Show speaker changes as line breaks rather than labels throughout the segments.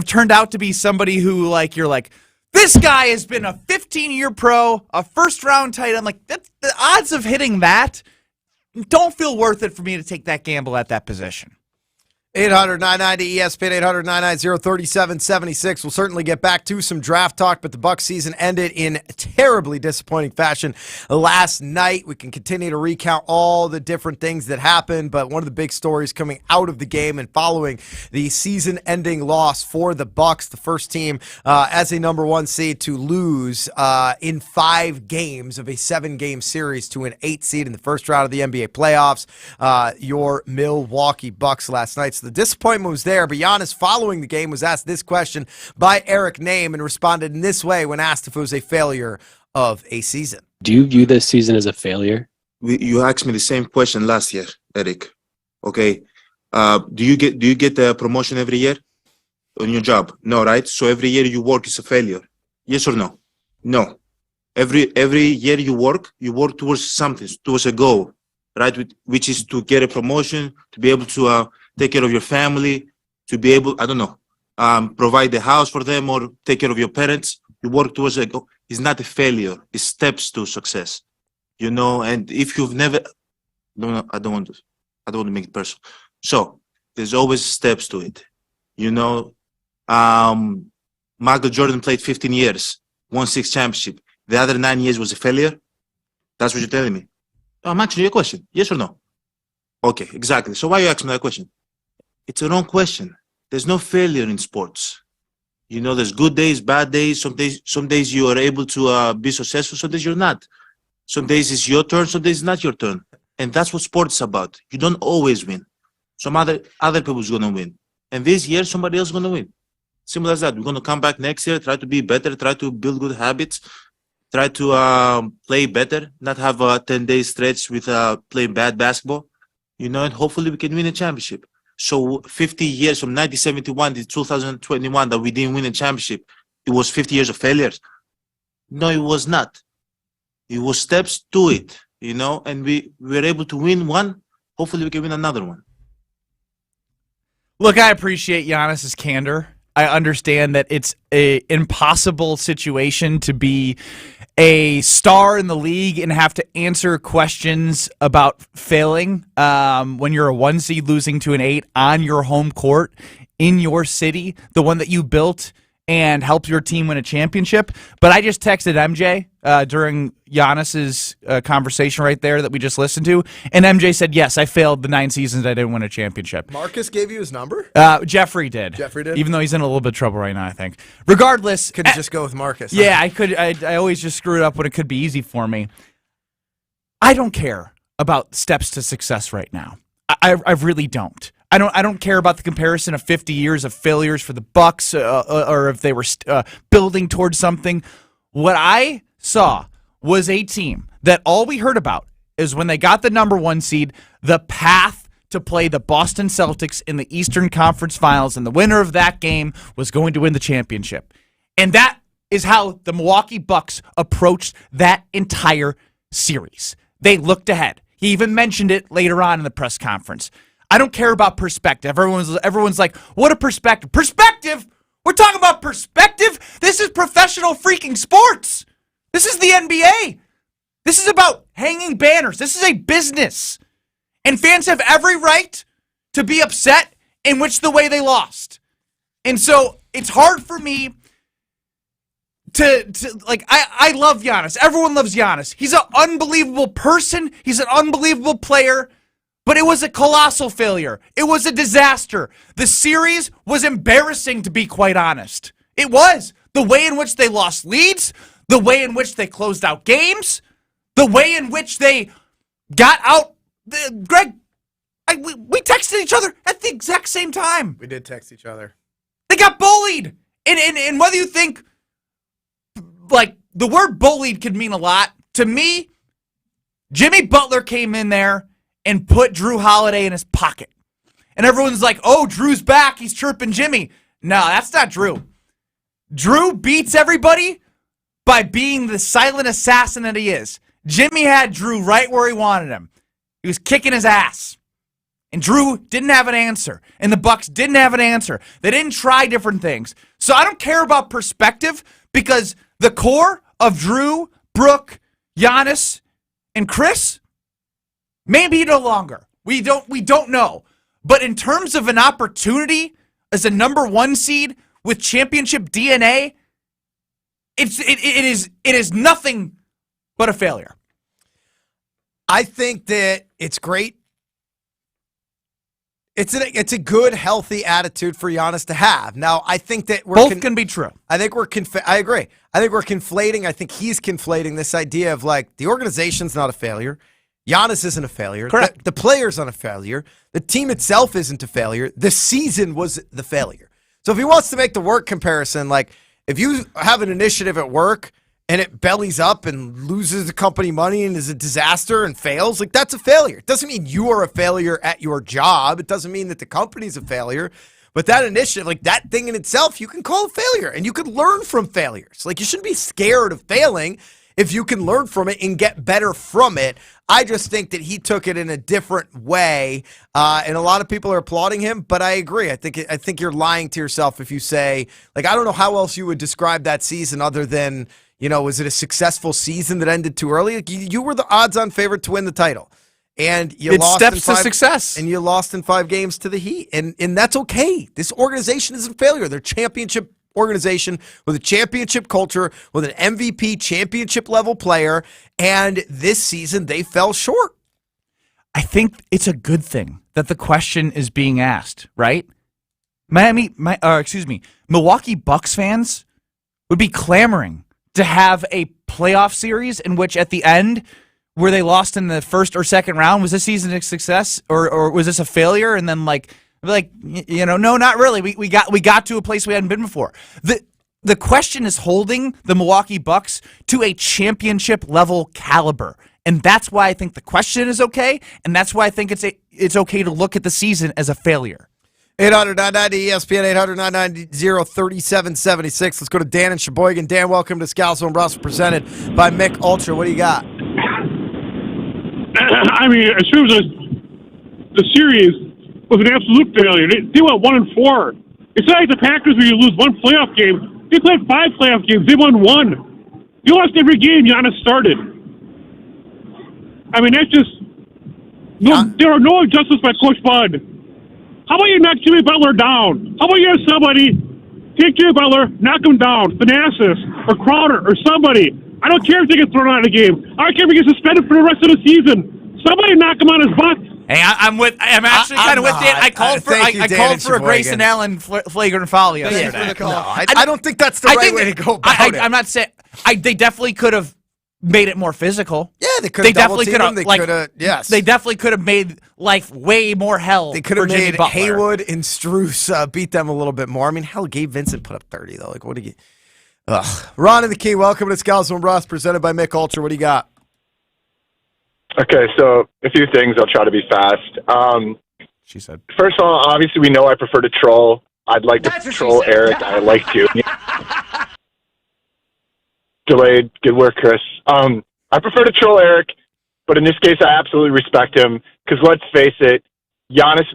turned out to be somebody who, like, you're like, this guy has been a 15-year pro, a first-round tight end. Like, the odds of hitting that don't feel worth it for me to take that gamble at that position.
800-990-ESPN, 800-990-3776. We'll certainly get back to some draft talk, but the Bucs season ended in terribly disappointing fashion last night. We can continue to recount all the different things that happened, but one of the big stories coming out of the game and following the season-ending loss for the Bucs, the first team as a number 1 seed to lose in 5 games of a 7-game series to an 8 seed in the first round of the NBA playoffs, your Milwaukee Bucks last night. So the disappointment was there, but Giannis, following the game, was asked this question by Eric Name and responded in this way when asked if it was a failure of a season.
Do you view this season as a failure?
You asked me the same question last year, Eric. Okay. Do you get the promotion every year on your job? No, right? So every year you work is a failure. Yes or no? No. Every year you work towards something, towards a goal, right? Which is to get a promotion, to be able to take care of your family, to be able, provide the house for them or take care of your parents. You work towards a goal. It's not a failure. It's steps to success, and if you've never, I don't want to make it personal. So there's always steps to it, Michael Jordan played 15 years, won 6 championships. The other 9 years was a failure. That's what you're telling me. I'm answering your question. Yes or no? Okay, exactly. So why are you asking me that question? It's a wrong question. There's no failure in sports. There's good days, bad days. Some days you are able to be successful. Some days you're not. Some days it's your turn. Some days it's not your turn. And that's what sports is about. You don't always win. Some other people's going to win. And this year, somebody else is going to win. Simple as that. We're going to come back next year, try to be better, try to build good habits, try to play better, not have a 10-day stretch with playing bad basketball, and hopefully we can win a championship. So 50 years from 1971 to 2021 that we didn't win a championship, it was 50 years of failures? No, it was not. It was steps to it, and we were able to win one. Hopefully we can win another one.
Look, I appreciate Giannis's candor. I understand that it's an impossible situation to be a star in the league and have to answer questions about failing when you're a 1 seed losing to an 8 on your home court in your city, the one that you built and helped your team win a championship. But I just texted MJ during Giannis's conversation right there that we just listened to, and MJ said, yes, I failed the 9 seasons I didn't win a championship.
Marcus gave you his number?
Jeffrey did.
Jeffrey did?
Even though he's in a little bit of trouble right now, I think. Regardless.
Could you just go with Marcus?
Yeah, I could. I always just screw it up when it could be easy for me. I don't care about steps to success right now. I really don't. I don't care about the comparison of 50 years of failures for the Bucks or if they were building towards something. What I saw was a team that all we heard about is when they got the number 1 seed, the path to play the Boston Celtics in the Eastern Conference Finals, and the winner of that game was going to win the championship. And that is how the Milwaukee Bucks approached that entire series. They looked ahead. He even mentioned it later on in the press conference. I don't care about perspective. Everyone's like, what a perspective. Perspective? We're talking about perspective? This is professional freaking sports. This is the NBA. This is about hanging banners. This is a business. And fans have every right to be upset in which the way they lost. And so it's hard for me I love Giannis. Everyone loves Giannis. He's an unbelievable person. He's an unbelievable player. But it was a colossal failure. It was a disaster. The series was embarrassing, to be quite honest. It was. The way in which they lost leads, the way in which they closed out games, the way in which they got out. Greg, we texted each other at the exact same time.
We did text each other.
They got bullied. And whether you think, the word bullied could mean a lot, to me, Jimmy Butler came in there and put Drew Holiday in his pocket. And everyone's like, oh, Drew's back. He's chirping Jimmy. No, that's not Drew. Drew beats everybody by being the silent assassin that he is. Jimmy had Drew right where he wanted him. He was kicking his ass. And Drew didn't have an answer. And the Bucks didn't have an answer. They didn't try different things. So I don't care about perspective because the core of Drew, Brooke, Giannis, and Chris, maybe no longer. We don't know. But in terms of an opportunity as a number 1 seed with championship DNA, it is nothing but a failure.
I think that it's great. It's a good, healthy attitude for Giannis to have. Now, I think that
both can be true.
I think I agree. I think we're conflating. I think he's conflating this idea of like the organization's not a failure. Giannis isn't a failure.
Correct.
The player's not a failure. The team itself isn't a failure. The season was the failure. So if he wants to make the work comparison, like if you have an initiative at work and it bellies up and loses the company money and is a disaster and fails, like that's a failure. It doesn't mean you are a failure at your job. It doesn't mean that the company's a failure. But that initiative, like that thing in itself, you can call a failure and you can learn from failures. Like you shouldn't be scared of failing if you can learn from it and get better from it. I just think that he took it in a different way, and a lot of people are applauding him. But I agree. I think you're lying to yourself if you say, like, I don't know how else you would describe that season other than, was it a successful season that ended too early? Like, you were the odds-on favorite to win the title, and you lost
steps
in 5,
to success,
and you lost in 5 games to the Heat, and that's okay. This organization isn't a failure. They're championship organization with a championship culture, with an MVP championship level player, and this season they fell short.
I think it's a good thing that the question is being asked, right? Milwaukee Bucks fans would be clamoring to have a playoff series in which at the end where they lost in the first or second round, was this season a success or was this a failure? And then no, not really. We got to a place we hadn't been before. The question is holding the Milwaukee Bucks to a championship level caliber, and that's why I think the question is okay, and that's why I think it's okay to look at the season as a failure.
800-990 ESPN 800-990-3776. Let's go to Dan and Sheboygan. Dan, welcome to Scalzo and Brust, presented by Mick Ultra. What do you got?
I mean, as soon as the series was an absolute failure. They went 1-4. It's not like the Packers where you lose one playoff game. They played 5 playoff games. They won 1. You lost every game Giannis started. I mean, that's just there are no adjustments by Coach Bud. How about you knock Jimmy Butler down? How about you have somebody take Jimmy Butler, knock him down, Thanasis or Crowder or somebody. I don't care if they get thrown out of the game. I don't care if he gets suspended for the rest of the season. Somebody knock him on his butt.
Hey, I'm actually kind of with Dan. I called for a Grayson Allen flagrant foul yesterday.
I don't think that's the right way to go about it.
I'm not saying they definitely could have made it more physical.
Yeah, they could have definitely could have. Yes,
they definitely could have made life way more hell.
They could have made
Butler.
Haywood and Strus beat them a little bit more. I mean, hell, Gabe Vincent put up 30 though. Like, what do you? Ron and the Key, welcome to Scalzo and Brust, presented by Mick Ultra. What do you got?
Okay, so a few things. I'll try to be fast.
She said.
First of all, obviously we know I prefer to troll. I'd like to troll Eric. I like to. Delayed. Good work, Chris. I prefer to troll Eric, but in this case, I absolutely respect him because let's face it, Giannis,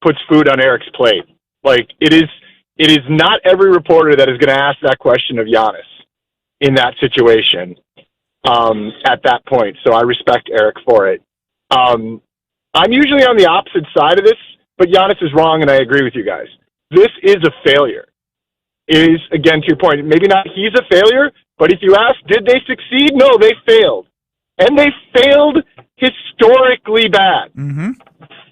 puts food on Eric's plate. Like it is not every reporter that is going to ask that question of Giannis in that situation. At that point, so I respect Eric for it. I'm usually on the opposite side of this, but Giannis is wrong, and I agree with you guys. This is a failure. It is, again, to your point, maybe not he's a failure, but if you ask, did they succeed? No, they failed. And they failed historically bad.
Mm-hmm.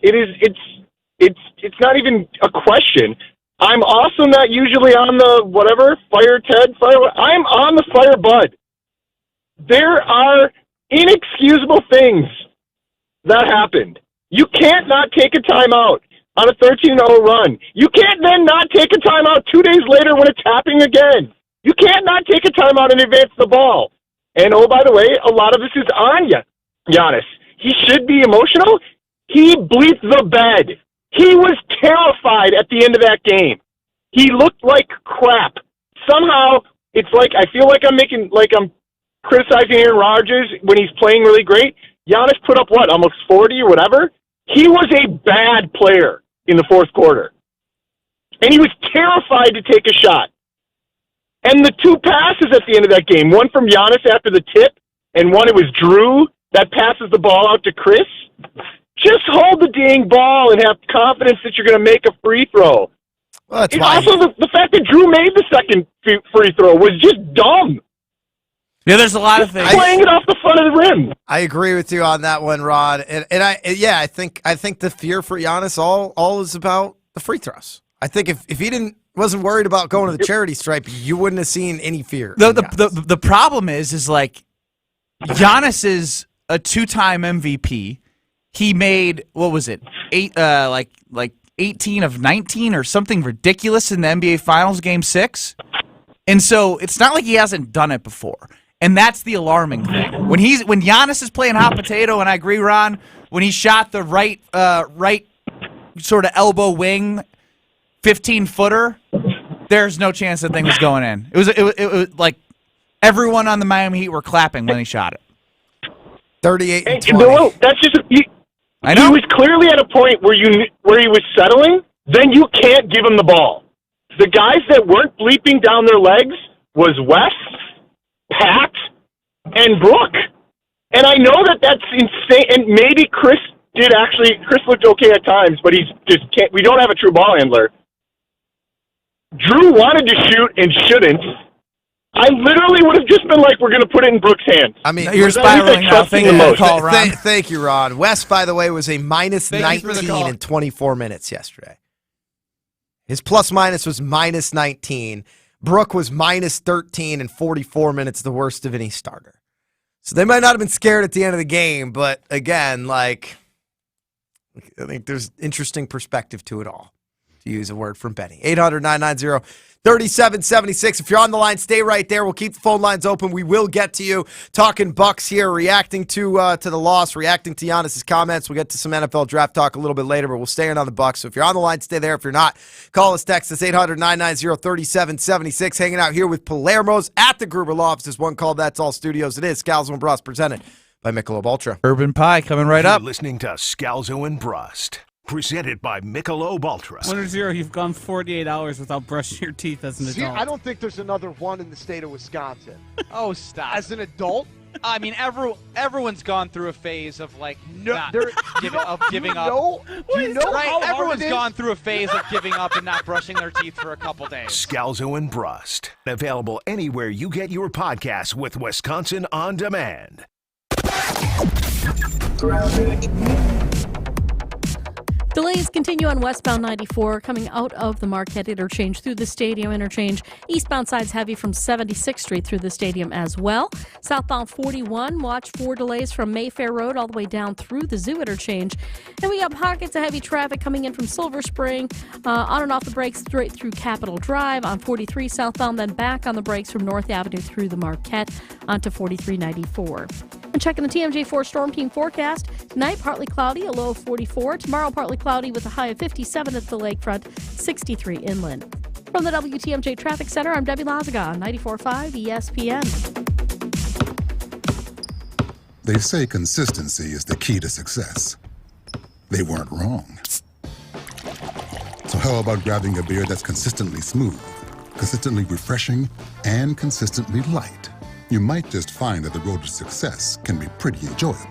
It's not even a question. I'm also not usually on the whatever, fire Ted, I'm on the fire Bud. There are inexcusable things that happened. You can't not take a timeout on a 13-0 run. You can't then not take a timeout 2 days later when it's happening again. You can't not take a timeout and advance the ball. And, oh, by the way, a lot of this is on Giannis. He should be emotional. He bleeped the bed. He was terrified at the end of that game. He looked like crap. Somehow, it's like I feel like I'm criticizing Aaron Rodgers when he's playing really great. Giannis put up, almost 40 or whatever? He was a bad player in the fourth quarter. And he was terrified to take a shot. And the two passes at the end of that game, one from Giannis after the tip, and one it was Drew that passes the ball out to Chris. Just hold the dang ball and have confidence that you're going to make a free throw.
Well, that's
And
why.
also, the fact that Drew made the second free throw was just dumb.
Yeah, there's a lot of things.
Playing it off the front of the rim.
I agree with you on that one, Rod. And I think the fear for Giannis all is about the free throws. I think if he wasn't worried about going to the charity stripe, you wouldn't have seen any fear.
The problem is like Giannis is a 2-time MVP. He made, what was it, 18 of 19 or something ridiculous in the NBA Finals Game 6. And so it's not like he hasn't done it before. And that's the alarming thing. When Giannis is playing hot potato, and I agree, Ron, when he shot the right sort of elbow wing 15-footer, there's no chance that thing was going in. It was like everyone on the Miami Heat were clapping when he shot it.
38 and
And
20.
Bill, that's just
I know.
He was clearly at a point where he was settling. Then you can't give him the ball. The guys that weren't bleeping down their legs was Wes, Pat, and Brooke. And I know that that's insane. And maybe Chris looked okay at times, but he's just can't. We don't have a true ball handler. Drew wanted to shoot and shouldn't. I literally would have just been like, we're going to put it in Brooks' hands.
I mean,
You're spiraling now. Thank you for the call, Ron.
Thank you, Ron. West, by the way, was a minus
Thank you for the
19
call.
in 24 minutes yesterday. His plus-minus was minus 19. Brooke was minus 13 in 44 minutes, the worst of any starter. So they might not have been scared at the end of the game, but again, like, I think there's interesting perspective to it all, to use a word from Benny. 800-990-3776. If you're on the line, stay right there. We'll keep the phone lines open. We will get to you. Talking Bucks here, reacting to the loss, reacting to Giannis' comments. We'll get to some NFL draft talk a little bit later, but we'll stay in on the Bucks. So if you're on the line, stay there. If you're not, call us, text us, 800-990-3776. Hanging out here with Palermo's at the Gruber Lofts. Is one call, That's All Studios. It is Scalzo and Brust, presented by Michelob Ultra.
Urban Pie coming right up.
You're listening to Scalzo and Brust, presented by Michelob Ultra.
1-0, you've gone 48 hours without brushing your teeth as an
See,
adult.
I don't think there's another one in the state of Wisconsin.
Oh, stop.
As an adult,
I mean, everyone's gone through a phase of, like, not
there,
giving up.
do you know
Right,
how hard
everyone's
it is?
gone through a phase of giving up and not brushing their teeth for a couple days.
Scalzo and Brust, available anywhere you get your podcasts with Wisconsin On Demand.
Delays continue on westbound 94 coming out of the Marquette interchange through the stadium interchange. Eastbound side's heavy from 76th Street through the stadium as well. Southbound 41, watch for delays from Mayfair Road all the way down through the Zoo interchange. And we got pockets of heavy traffic coming in from Silver Spring, on and off the brakes straight through Capitol Drive on 43 southbound, then back on the brakes from North Avenue through the Marquette onto 4394. And checking the TMJ4 Storm Team forecast. Tonight, partly cloudy, a low of 44. Tomorrow, partly cloudy with a high of 57 at the lakefront, 63 inland. From the WTMJ Traffic Center, I'm Debbie Lazaga on 94.5 ESPN.
They say consistency is the key to success. They weren't wrong. So how about grabbing a beer that's consistently smooth, consistently refreshing, and consistently light? You might just find that the road to success can be pretty enjoyable.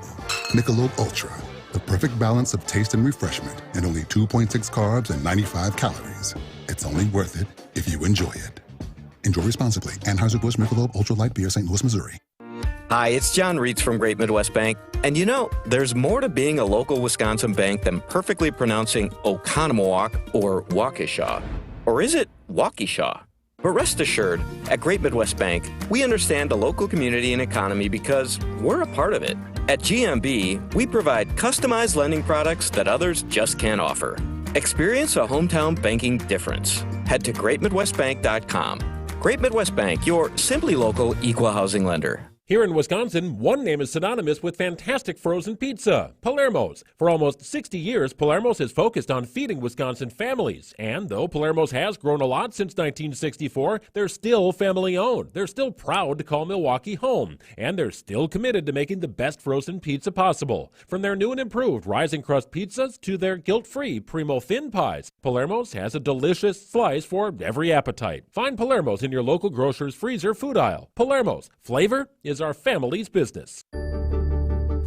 Michelob Ultra, the perfect balance of taste and refreshment, and only 2.6 carbs and 95 calories. It's only worth it if you enjoy it. Enjoy responsibly. Anheuser-Busch Michelob Ultra Light Beer, St. Louis, Missouri.
Hi, it's John Reitz from Great Midwest Bank. And you know, there's more to being a local Wisconsin bank than perfectly pronouncing Oconomowoc or Waukesha. Or is it Waukesha? But rest assured, at Great Midwest Bank, we understand the local community and economy because we're a part of it. At GMB, we provide customized lending products that others just can't offer. Experience a hometown banking difference. Head to greatmidwestbank.com. Great Midwest Bank, your simply local equal housing lender.
Here in Wisconsin, one name is synonymous with fantastic frozen pizza, Palermo's. For almost 60 years, Palermo's has focused on feeding Wisconsin families. And though Palermo's has grown a lot since 1964, they're still family-owned. They're still proud to call Milwaukee home. And they're still committed to making the best frozen pizza possible. From their new and improved rising crust pizzas to their guilt-free Primo thin pies, Palermo's has a delicious slice for every appetite. Find Palermo's in your local grocer's freezer food aisle. Palermo's. Flavor is our family's business.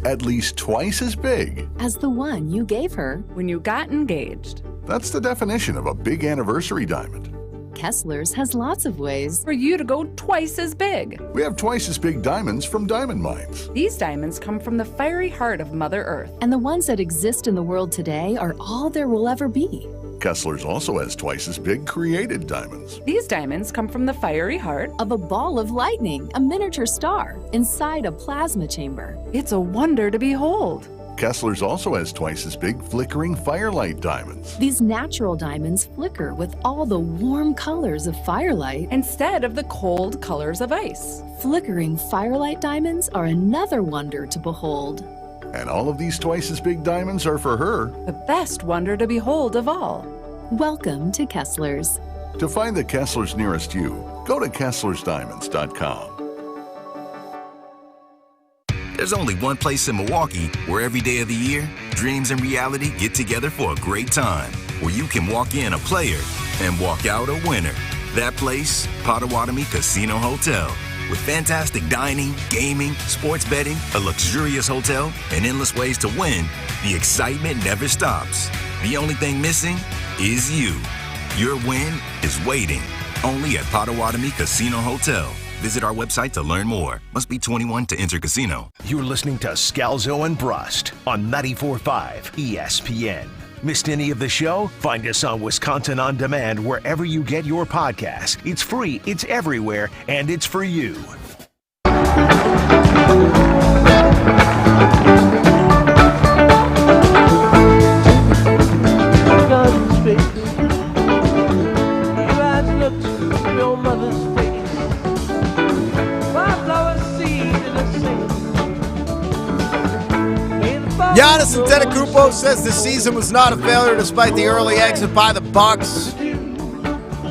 At least twice as big
as the one you gave her when you got engaged.
That's the definition of a big anniversary diamond.
Kessler's has lots of ways for you to go twice as big.
We have twice as big diamonds from diamond mines.
These diamonds come from the fiery heart of Mother Earth.
And the ones that exist in the world today are all there will ever be.
Kessler's also has twice as big created diamonds.
These diamonds come from the fiery heart
of a ball of lightning, a miniature star, inside a plasma chamber.
It's a wonder to behold.
Kessler's also has twice as big flickering firelight diamonds.
These natural diamonds flicker with all the warm colors of firelight
instead of the cold colors of ice.
Flickering firelight diamonds are another wonder to behold.
And all of these twice as big diamonds are for her.
The best wonder to behold of all.
Welcome to Kessler's.
To find the Kessler's nearest you, go to Kessler'sDiamonds.com.
There's only one place in Milwaukee where every day of the year, dreams and reality get together for a great time. Where you can walk in a player and walk out a winner. That place, Potawatomi Casino Hotel. With fantastic dining, gaming, sports betting, a luxurious hotel, and endless ways to win, the excitement never stops. The only thing missing is you. Your win is waiting, only at Potawatomi Casino Hotel. Visit our website to learn more. Must be 21 to enter casino.
You're listening to Scalzo and Brust on 94.5 ESPN. Missed any of the show? Find us on Wisconsin On Demand wherever you get your podcasts. It's free, it's everywhere, and it's for you.
Giannis Antetokounmpo says the season was not a failure despite the early exit by the Bucks.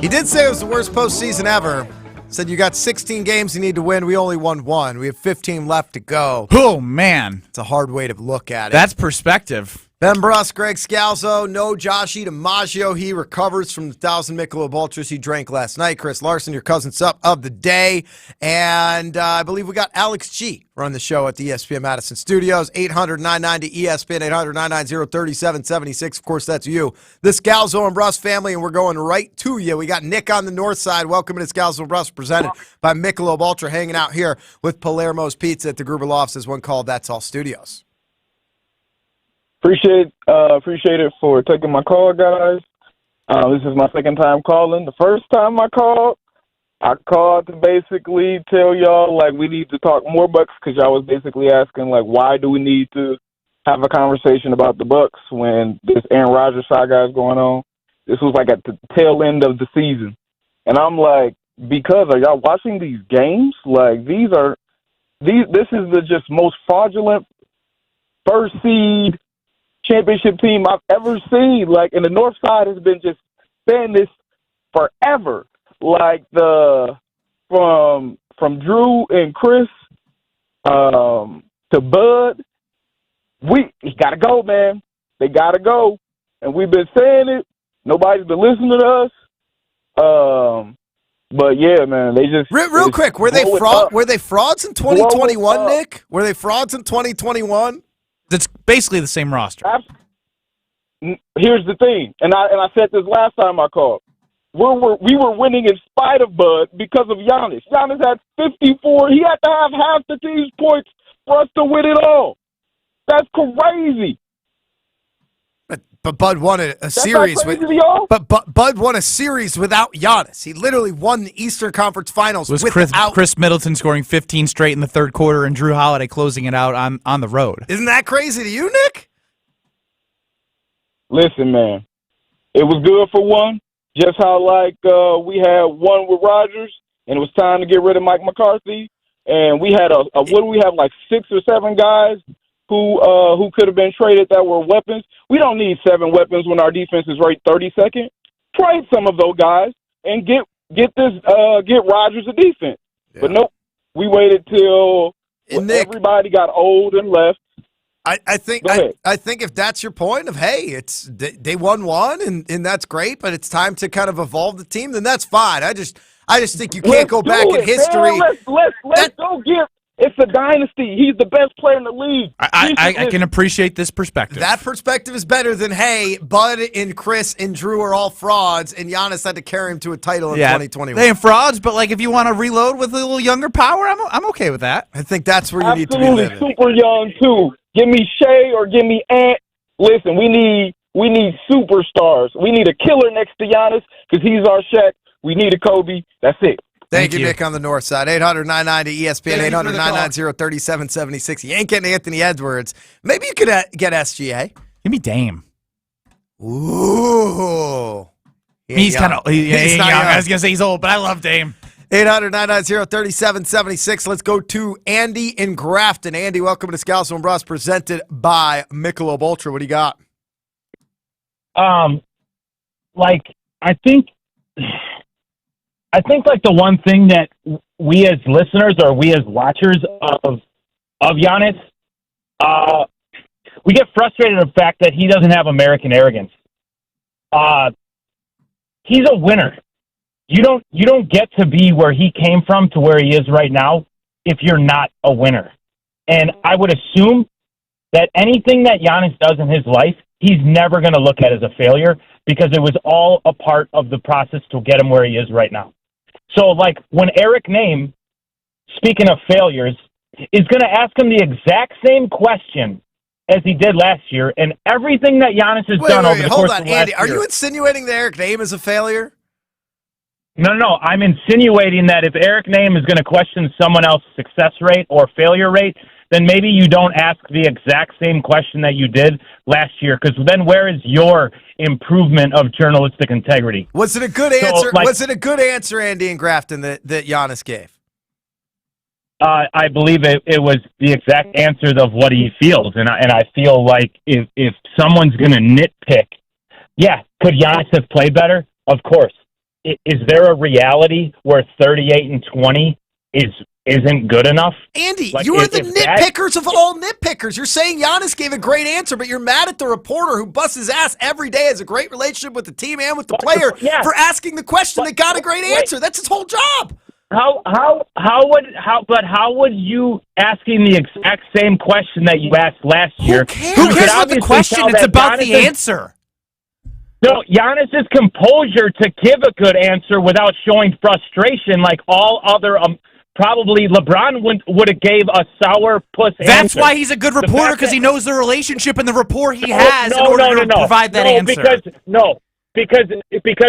He did say it was the worst postseason ever. Said you got 16 games you need to win. We only won one. We have 15 left to go.
Oh, man.
It's a hard way to look at it.
That's perspective.
Ben Brust, Greg Scalzo, no Joshi DiMaggio. He recovers from the 1,000 Michelob Ultras he drank last night. Chris Larson, your cousin sup of the day. And I believe we got Alex G running the show at the ESPN Madison Studios. 800-990-ESPN, 800-990-3776. Of course, that's you. The Scalzo and Brust family, and we're going right to you. We got Nick on the north side. Welcome to Scalzo and Brust, presented by Michelob Ultra, hanging out here with Palermo's Pizza at the Gruber Lofts as one called That's All Studios.
Appreciate it for taking my call, guys. This is my second time calling. The first time I called to basically tell y'all, like, we need to talk more Bucks because y'all was basically asking, like, why do we need to have a conversation about the Bucks when this Aaron Rodgers saga is going on? This was, like, at the tail end of the season. And I'm like, because are y'all watching these games? Like, this is the just most fraudulent first seed championship team I've ever seen. Like, and the North Side has been just saying this forever. Like from Drew and Chris to Bud, he gotta go, man. They gotta go, and we've been saying it. Nobody's been listening to us. But yeah, man, they just
real quick. Were they frauds in 2021, Nick? Were they frauds in 2021?
That's basically the same roster.
Here's the thing, and I said this last time I called. We were winning in spite of Bud because of Giannis. Giannis had 54. He had to have half the team's points for us to win it all. That's crazy.
But Bud won a series but Bud won a series without Giannis. He literally won the Eastern Conference Finals without
Chris Middleton scoring 15 straight in the third quarter and Drew Holiday closing it out on the road.
Isn't that crazy to you, Nick?
Listen, man, it was good for one. Just how we had one with Rodgers and it was time to get rid of Mike McCarthy. and we had what do we have, like 6 or 7 guys who could have been traded that were weapons. We don't need 7 weapons when our defense is ranked 32nd. Trade some of those guys and get Rodgers a defense. Yeah. But nope, we waited till everybody got old and left.
I think if that's your point of, hey, they won one and that's great, but it's time to kind of evolve the team, then that's fine. I just think you can't go back in history.
Let's go get. It's a dynasty. He's the best player in the league.
I can appreciate this perspective.
That perspective is better than, hey, Bud and Chris and Drew are all frauds, and Giannis had to carry him to a title in 2021.
They ain't frauds, but like if you want to reload with a little younger power, I'm okay with that.
I think that's where you need to be living.
Super young too. Give me Shea or give me Ant. Listen, we need superstars. We need a killer next to Giannis because he's our Shaq. We need a Kobe. That's it.
Thank you, Nick, on the north side. 800-990-ESPN, 800-990-3776. You ain't getting Anthony Edwards. Maybe you could get SGA.
Give me Dame.
Ooh.
He's kind of he's not young. I was going to say he's old, but I love Dame.
800-990-3776. Let's go to Andy in Grafton. Andy, welcome to Scalzo and Brust, presented by Michelob Ultra. What do you got?
I think like the one thing that we as listeners or we as watchers of Giannis, we get frustrated at the fact that he doesn't have American arrogance. He's a winner. You don't get to be where he came from to where he is right now if you're not a winner. And I would assume that anything that Giannis does in his life, he's never going to look at as a failure because it was all a part of the process to get him where he is right now. So, like, when Eric Name, speaking of failures, is going to ask him the exact same question as he did last year, and everything that Giannis has done over the course of last year.
Andy, are you insinuating that Eric Name is a failure?
No. I'm insinuating that if Eric Name is going to question someone else's success rate or failure rate, then maybe you don't ask the exact same question that you did last year, because then where is your improvement of journalistic integrity?
Was it a good answer? Was it a good answer, Andy and Grafton, that Giannis gave?
I believe it was the exact answer of what he feels, and I feel like if someone's going to nitpick, could Giannis have played better? Of course. Is there a reality where 38-20 isn't good enough?
Andy, you are the nitpickers of all nitpickers. You're saying Giannis gave a great answer, but you're mad at the reporter who busts his ass every day, has a great relationship with the team and with the player for asking the question that got a great answer. That's his whole job.
How would you asking the exact same question that you asked last year?
Who cares about the question? It's about the answer.
No, Giannis's composure to give a good answer without showing frustration like all other probably LeBron would have gave a sour puss answer.
That's why he's a good reporter, because he knows the relationship and the rapport he has in order to provide that answer. Because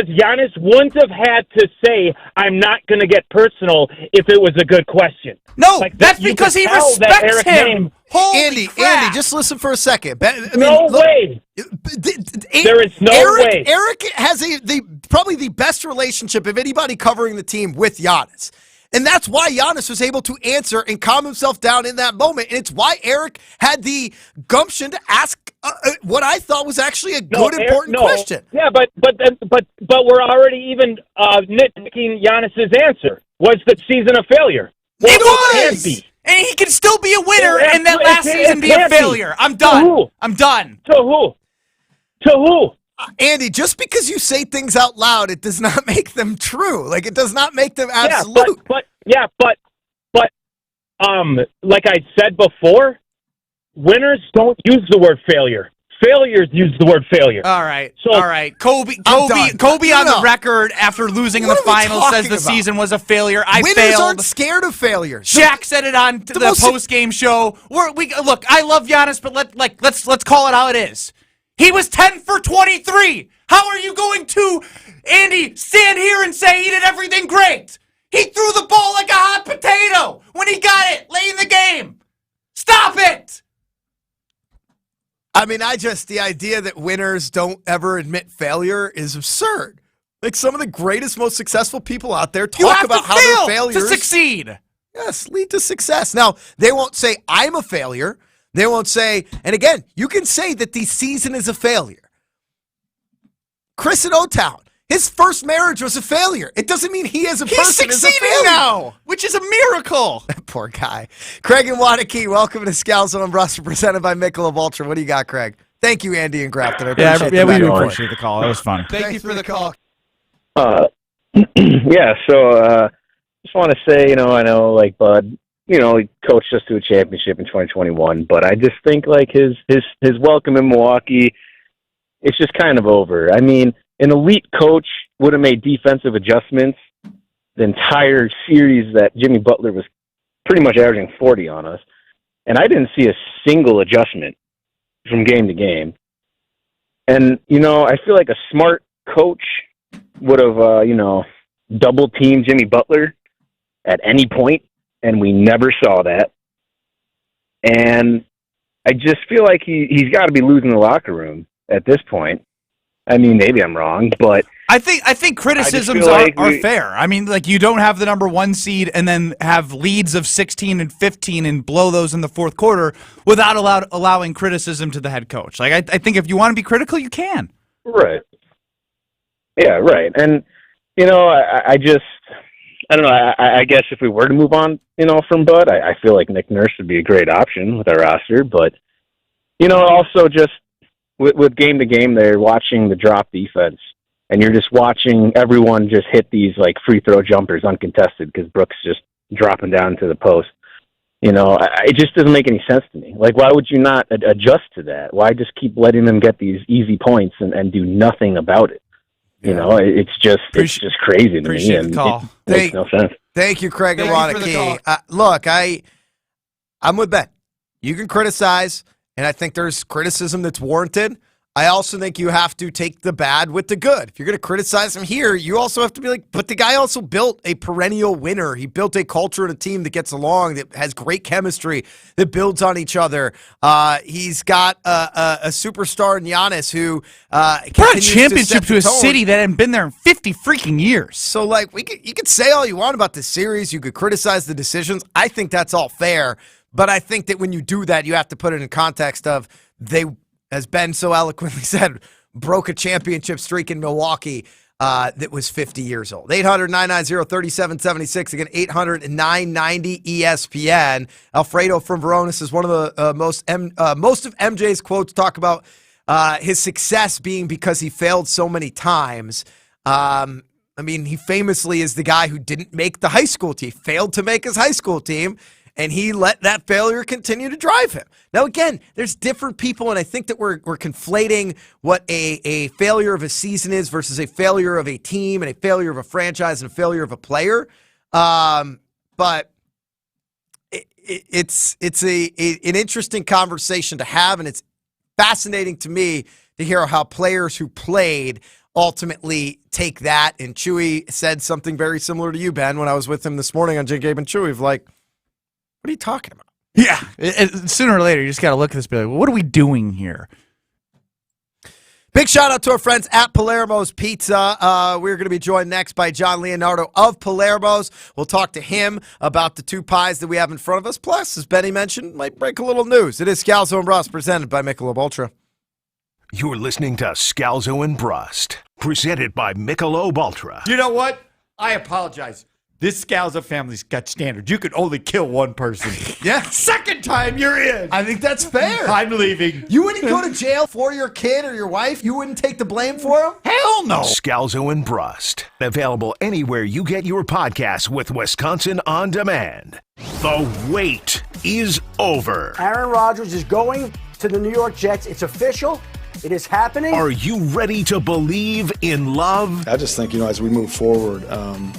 Giannis wouldn't have had to say, I'm not going to get personal if it was a good question. No, that's because he respects him.
Andy, just listen for a second.
Way. There is no way.
Eric has probably the best relationship of anybody covering the team with Giannis. And that's why Giannis was able to answer and calm himself down in that moment. And it's why Eric had the gumption to ask what I thought was actually a good, important question.
Yeah, but we're already even nitpicking Giannis's answer. Was the season a failure? Well,
it was! And he can still be a winner and that last season be a failure. I'm done. I'm done.
To who?
Andy, just because you say things out loud, it does not make them true. Like, it does not make them absolute.
But like I said before, winners don't use the word failure. Failures use the word failure.
All right. Kobe on the record after losing in the finals says the season was a failure.
Winners aren't scared of failures.
Shaq said it on the post-game show. Look, I love Giannis, but let's call it how it is. He was 10 for 23. How are you going to, Andy, stand here and say he did everything great? He threw the ball like a hot potato when he got it late in the game. Stop it.
I mean, the idea that winners don't ever admit failure is absurd. Like, some of the greatest, most successful people out there talk about how their failures
to succeed.
Yes, lead to success. Now, they won't say, I'm a failure. They won't say, and again, you can say that the season is a failure. Chris in O-Town, his first marriage was a failure. It doesn't mean he as a person is a failure.
Now, which is a miracle.
Poor guy. Craig and Wanakee, welcome to Scalzo and Brust, presented by Michelob Ultra. What do you got, Craig? Thank you, Andy and Grafton. I appreciate
we do
call.
appreciate the call. That was fun.
Thank you for the call.
Yeah, so just want to say, I know, like, Bud, he coached us to a championship in 2021, but I just think, like, his welcome in Milwaukee, it's just kind of over. I mean, an elite coach would have made defensive adjustments the entire series that Jimmy Butler was pretty much averaging 40 on us, and I didn't see a single adjustment from game to game. And, I feel like a smart coach would have, double-teamed Jimmy Butler at any point, and we never saw that. And I just feel like he's got to be losing the locker room at this point. I mean, maybe I'm wrong, but
I think criticisms are fair. I mean, like, you don't have the number 1 seed and then have leads of 16 and 15 and blow those in the fourth quarter without allowing criticism to the head coach. Like, I think if you want to be critical, you can.
Right. Yeah, right. And, I don't know. I guess if we were to move on, from Bud, I feel like Nick Nurse would be a great option with our roster. But, also just with game to game there, watching the drop defense, and you're just watching everyone just hit these, like, free throw jumpers uncontested because Brooks just dropping down to the post. It just doesn't make any sense to me. Like, why would you not adjust to that? Why just keep letting them get these easy points and do nothing about it? It's just crazy to me.
Appreciate the call.
It makes no sense.
Thank you, Craig and Wanakee. Look, I'm with Ben. You can criticize, and I think there's criticism that's warranted. I also think you have to take the bad with the good. If you're going to criticize him here, you also have to be like, but the guy also built a perennial winner. He built a culture and a team that gets along, that has great chemistry, that builds on each other. He's got a superstar in Giannis who
brought a championship to a city that hadn't been there in 50 freaking years.
So, like, you could say all you want about the series. You could criticize the decisions. I think that's all fair. But I think that when you do that, you have to put it in context of they, as Ben so eloquently said, broke a championship streak in Milwaukee that was 50 years old. 800-990-3776. Again, 800-990-ESPN. Alfredo from Verona says one of the most of MJ's quotes talk about his success being because he failed so many times. I mean, he famously is the guy who didn't make the high school team, failed to make his high school team, and he let that failure continue to drive him. Now, again, there's different people, and I think that we're conflating what a failure of a season is versus a failure of a team and a failure of a franchise and a failure of a player. But it's an interesting conversation to have, and it's fascinating to me to hear how players who played ultimately take that. And Chewy said something very similar to you, Ben, when I was with him this morning on Jay Gabe and Chewy, of like, what are you talking about?
Yeah. Sooner or later, you just got to look at this and be like, well, what are we doing here?
Big shout out to our friends at Palermo's Pizza. We're going to be joined next by John Leonardo of Palermo's. We'll talk to him about the 2 pies that we have in front of us. Plus, as Benny mentioned, might break a little news. It is Scalzo and Brust, presented by Michelob Ultra.
You're listening to Scalzo and Brust, presented by Michelob Ultra.
You know what? I apologize. This Scalzo family's got standards. You can only kill one person.
Yeah.
Second time you're in.
I think that's fair.
I'm leaving.
You wouldn't go to jail for your kid or your wife? You wouldn't take the blame for him?
Hell no.
Scalzo and Brust. Available anywhere you get your podcasts with Wisconsin On Demand. The wait is over.
Aaron Rodgers is going to the New York Jets. It's official. It is happening.
Are you ready to believe in love?
I just think, as we move forward, we're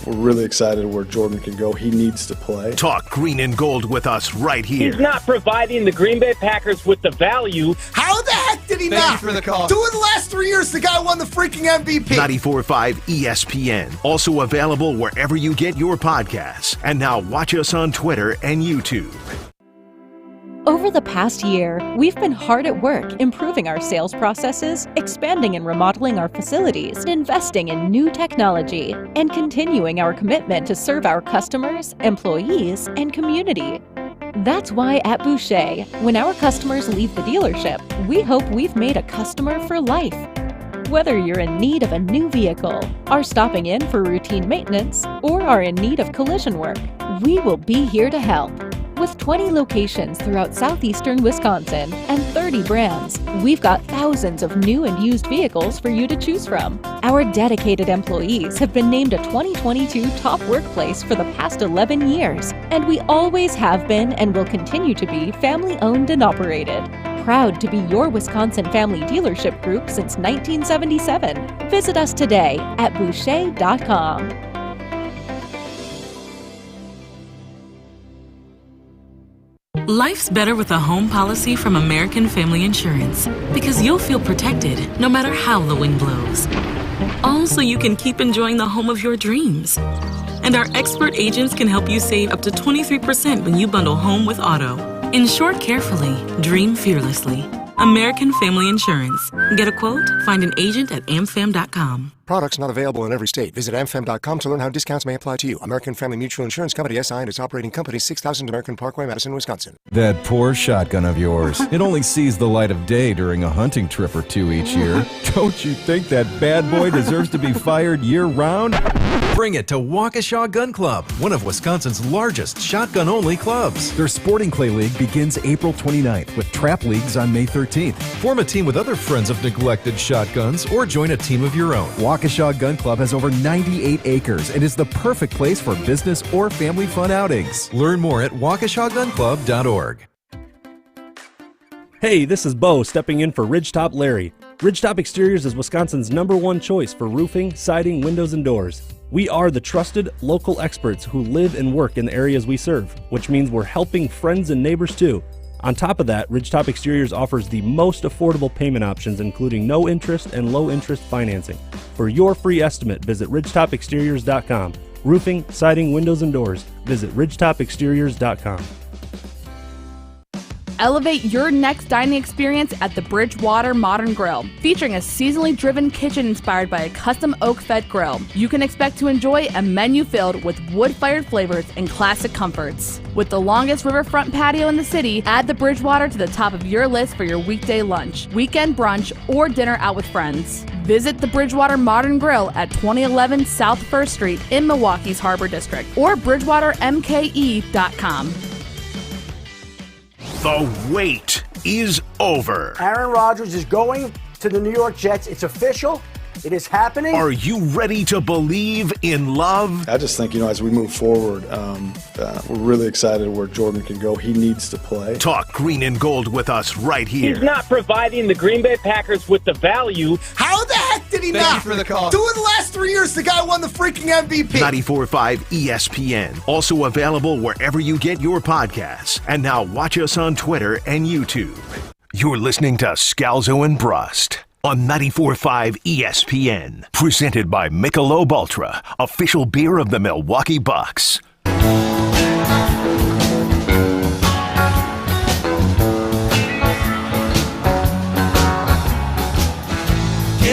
really excited where Jordan can go. He needs to play.
Talk green and gold with us right here.
He's not providing the Green Bay Packers with the value.
How the heck did he
Thank
not?
you for the call.
2 of the last 3 years, the guy won the freaking MVP.
94.5 ESPN. Also available wherever you get your podcasts. And now watch us on Twitter and YouTube.
Over the past year, we've been hard at work improving our sales processes, expanding and remodeling our facilities, investing in new technology, and continuing our commitment to serve our customers, employees, and community. That's why at Boucher, when our customers leave the dealership, we hope we've made a customer for life. Whether you're in need of a new vehicle, are stopping in for routine maintenance, or are in need of collision work, we will be here to help. With 20 locations throughout southeastern Wisconsin and 30 brands, we've got thousands of new and used vehicles for you to choose from. Our dedicated employees have been named a 2022 top workplace for the past 11 years, and we always have been and will continue to be family-owned and operated. Proud to be your Wisconsin family dealership group since 1977. Visit us today at Boucher.com.
Life's better with a home policy from American Family Insurance because you'll feel protected no matter how the wind blows. All so you can keep enjoying the home of your dreams. And our expert agents can help you save up to 23% when you bundle home with auto. Insure carefully, dream fearlessly. American Family Insurance. Get a quote? Find an agent at amfam.com.
Products not available in every state. Visit amfam.com to learn how discounts may apply to you. American Family Mutual Insurance Company, SI, and its operating company, 6000 American Parkway, Madison, Wisconsin.
That poor shotgun of yours. It only sees the light of day during a hunting trip or two each year. Don't you think that bad boy deserves to be fired year-round?
Bring it to Waukesha Gun Club, one of Wisconsin's largest shotgun-only clubs.
Their Sporting Clay League begins April 29th with trap leagues on May 13th.
Form a team with other friends of neglected shotguns or join a team of your own.
Waukesha Gun Club has over 98 acres and is the perfect place for business or family fun outings.
Learn more at waukeshagunclub.org.
Hey, this is Bo stepping in for Ridgetop Larry. Ridgetop Exteriors is Wisconsin's #1 choice for roofing, siding, windows, and doors. We are the trusted local experts who live and work in the areas we serve, which means we're helping friends and neighbors too. On top of that, Ridgetop Exteriors offers the most affordable payment options, including no interest and low interest financing. For your free estimate, visit ridgetopexteriors.com. Roofing, siding, windows, and doors. Visit ridgetopexteriors.com.
Elevate your next dining experience at the Bridgewater Modern Grill, featuring a seasonally driven kitchen inspired by a custom oak-fed grill. You can expect to enjoy a menu filled with wood-fired flavors and classic comforts. With the longest riverfront patio in the city, add the Bridgewater to the top of your list for your weekday lunch, weekend brunch, or dinner out with friends. Visit the Bridgewater Modern Grill at 2011 South 1st Street in Milwaukee's Harbor District or bridgewatermke.com.
The wait is over.
Aaron Rodgers is going to the New York Jets. It's official. It is happening.
Are you ready to believe in love?
I just think, as we move forward, we're really excited where Jordan can go. He needs to play.
Talk green and gold with us right here.
He's not providing the Green Bay Packers with the value.
How the heck did he
Thank
not?
you for the call.
2 of the last 3 years, the guy won the freaking MVP.
94.5 ESPN. Also available wherever you get your podcasts. And now watch us on Twitter and YouTube. You're listening to Scalzo and Brust on 94.5 ESPN. Presented by Michelob Ultra, official beer of the Milwaukee Bucks.
Get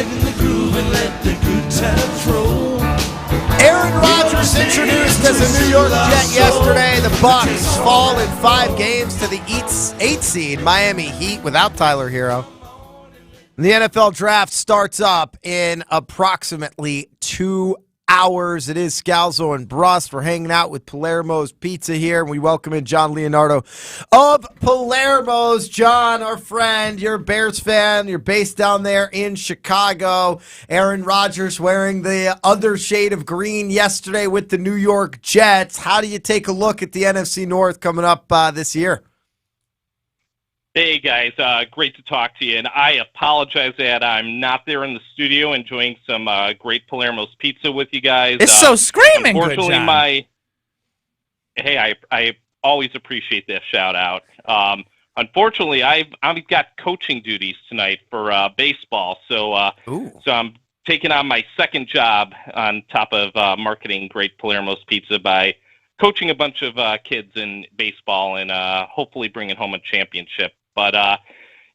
in the groove and let the good times roll.
Aaron Rodgers introduced as a New York Jet yesterday. The Bucks fall in 5 games to the 8th seed Miami Heat without Tyler Hero. The NFL draft starts up in approximately 2 hours. It is Scalzo and Brust. We're hanging out with Palermo's Pizza here, and we welcome in John Leonardo of Palermo's. John, our friend, you're a Bears fan. You're based down there in Chicago. Aaron Rodgers wearing the other shade of green yesterday with the New York Jets. How do you take a look at the NFC North coming up this year?
Hey, guys. Great to talk to you. And I apologize that I'm not there in the studio enjoying some great Palermo's Pizza with you guys.
It's so screaming good,
unfortunately,
John.
I always appreciate that shout-out. Unfortunately, I've got coaching duties tonight for baseball, so I'm taking on my second job on top of marketing great Palermo's Pizza by coaching a bunch of kids in baseball and hopefully bringing home a championship. But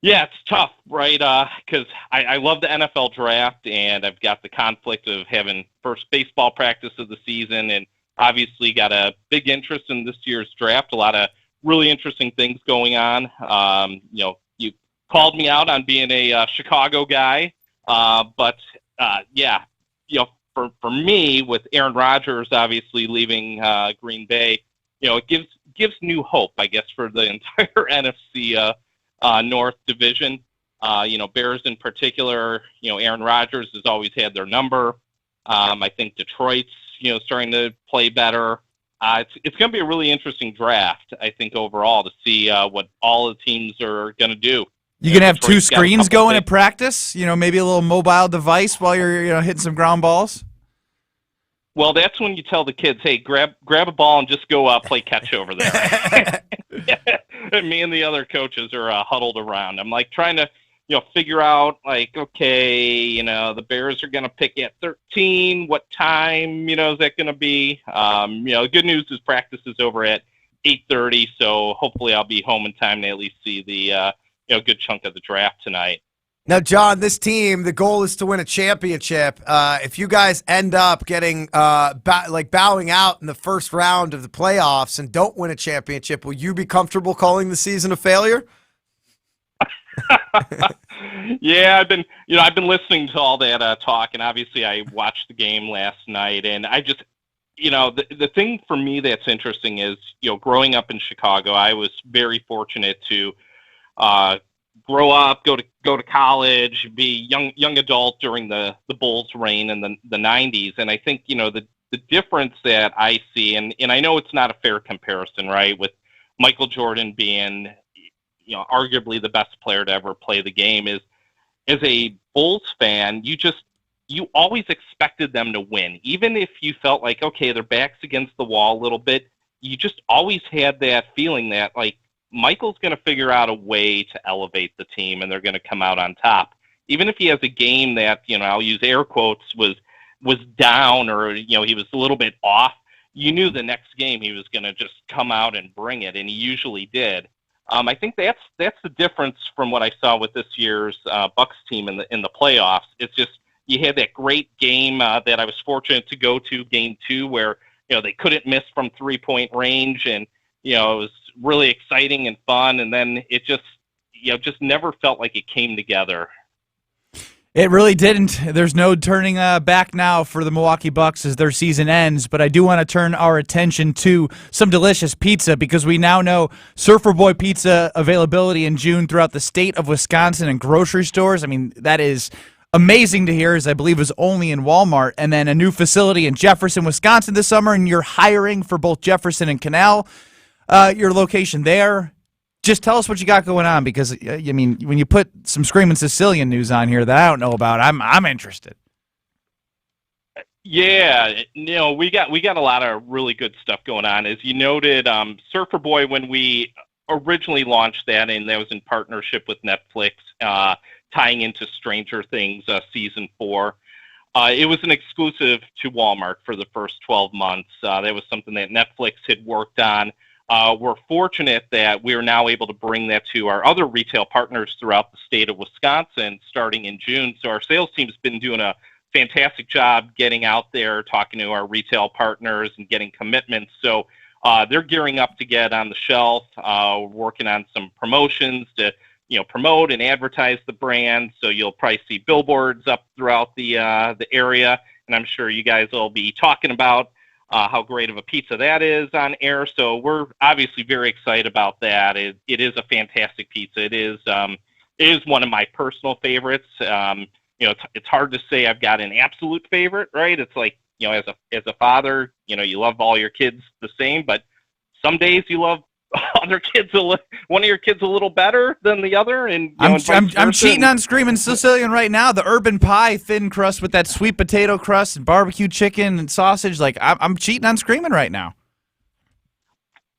yeah, it's tough, right? Because I love the NFL draft, and I've got the conflict of having first baseball practice of the season, and obviously got a big interest in this year's draft. A lot of really interesting things going on. You called me out on being a Chicago guy, but yeah, for me, with Aaron Rodgers obviously leaving Green Bay, it gives new hope, I guess, for the entire NFC North division. Bears in particular. Aaron Rodgers has always had their number. I think Detroit's starting to play better. It's going to be a really interesting draft, I think, overall, to see what all the teams are going to do.
You can have two
Detroit's got a
screens
couple
going
things.
at practice. Maybe a little mobile device while you're hitting some ground balls.
Well, that's when you tell the kids, hey, grab a ball and just go play catch over there. And me and the other coaches are huddled around. I'm like trying to, figure out like, okay, the Bears are going to pick at 13. What time, is that going to be? The good news is practice is over at 8:30, so hopefully I'll be home in time to at least see the, good chunk of the draft tonight.
Now, John, this team, the goal is to win a championship. If you guys end up getting bowing out in the first round of the playoffs and don't win a championship, will you be comfortable calling the season a failure?
Yeah, I've been listening to all that talk, and obviously I watched the game last night, and I just, the thing for me that's interesting is, growing up in Chicago, I was very fortunate to grow up, go to college, be young adult during the Bulls' reign in the 90s. And I think, the difference that I see, and I know it's not a fair comparison, right, with Michael Jordan being, arguably the best player to ever play the game, is as a Bulls fan, you always expected them to win. Even if you felt like, okay, their back's against the wall a little bit, you just always had that feeling that, like, Michael's going to figure out a way to elevate the team, and they're going to come out on top. Even if he has a game that, I'll use air quotes, was down, or, he was a little bit off, you knew the next game he was going to just come out and bring it, and he usually did. I think that's the difference from what I saw with this year's Bucks team in the playoffs. It's just you had that great game that I was fortunate to go to, Game 2, where they couldn't miss from 3-point range, and it was really exciting and fun, and then it just never felt like it came together.
It really didn't. There's no turning back now for the Milwaukee Bucks as their season ends, but I do want to turn our attention to some delicious pizza, because we now know Surfer Boy Pizza availability in June throughout the state of Wisconsin and grocery stores. I mean, that is amazing to hear, as I believe is only in Walmart. And then a new facility in Jefferson, Wisconsin this summer, and you're hiring for both Jefferson and Canal, your location there. Just tell us what you got going on, because, I mean, when you put some Screaming Sicilian news on here that I don't know about, I'm interested.
Yeah, we got a lot of really good stuff going on. As you noted, Surfer Boy, when we originally launched that, and that was in partnership with Netflix, tying into Stranger Things season 4. It was an exclusive to Walmart for the first 12 months. That was something that Netflix had worked on. We're fortunate that we are now able to bring that to our other retail partners throughout the state of Wisconsin starting in June. So our sales team's been doing a fantastic job getting out there, talking to our retail partners and getting commitments. So they're gearing up to get on the shelf, working on some promotions to promote and advertise the brand. So you'll probably see billboards up throughout the area, and I'm sure you guys will be talking about how great of a pizza that is on air. So we're obviously very excited about that. It is a fantastic pizza. It is one of my personal favorites. It's hard to say I've got an absolute favorite, right? It's like, as a father, you love all your kids the same, but some days you love other kids, one of your kids a little better than the other, and
I'm cheating on Screaming Sicilian right now. The urban pie thin crust with that sweet potato crust and barbecue chicken and sausage. Like, I'm cheating on Screaming right now.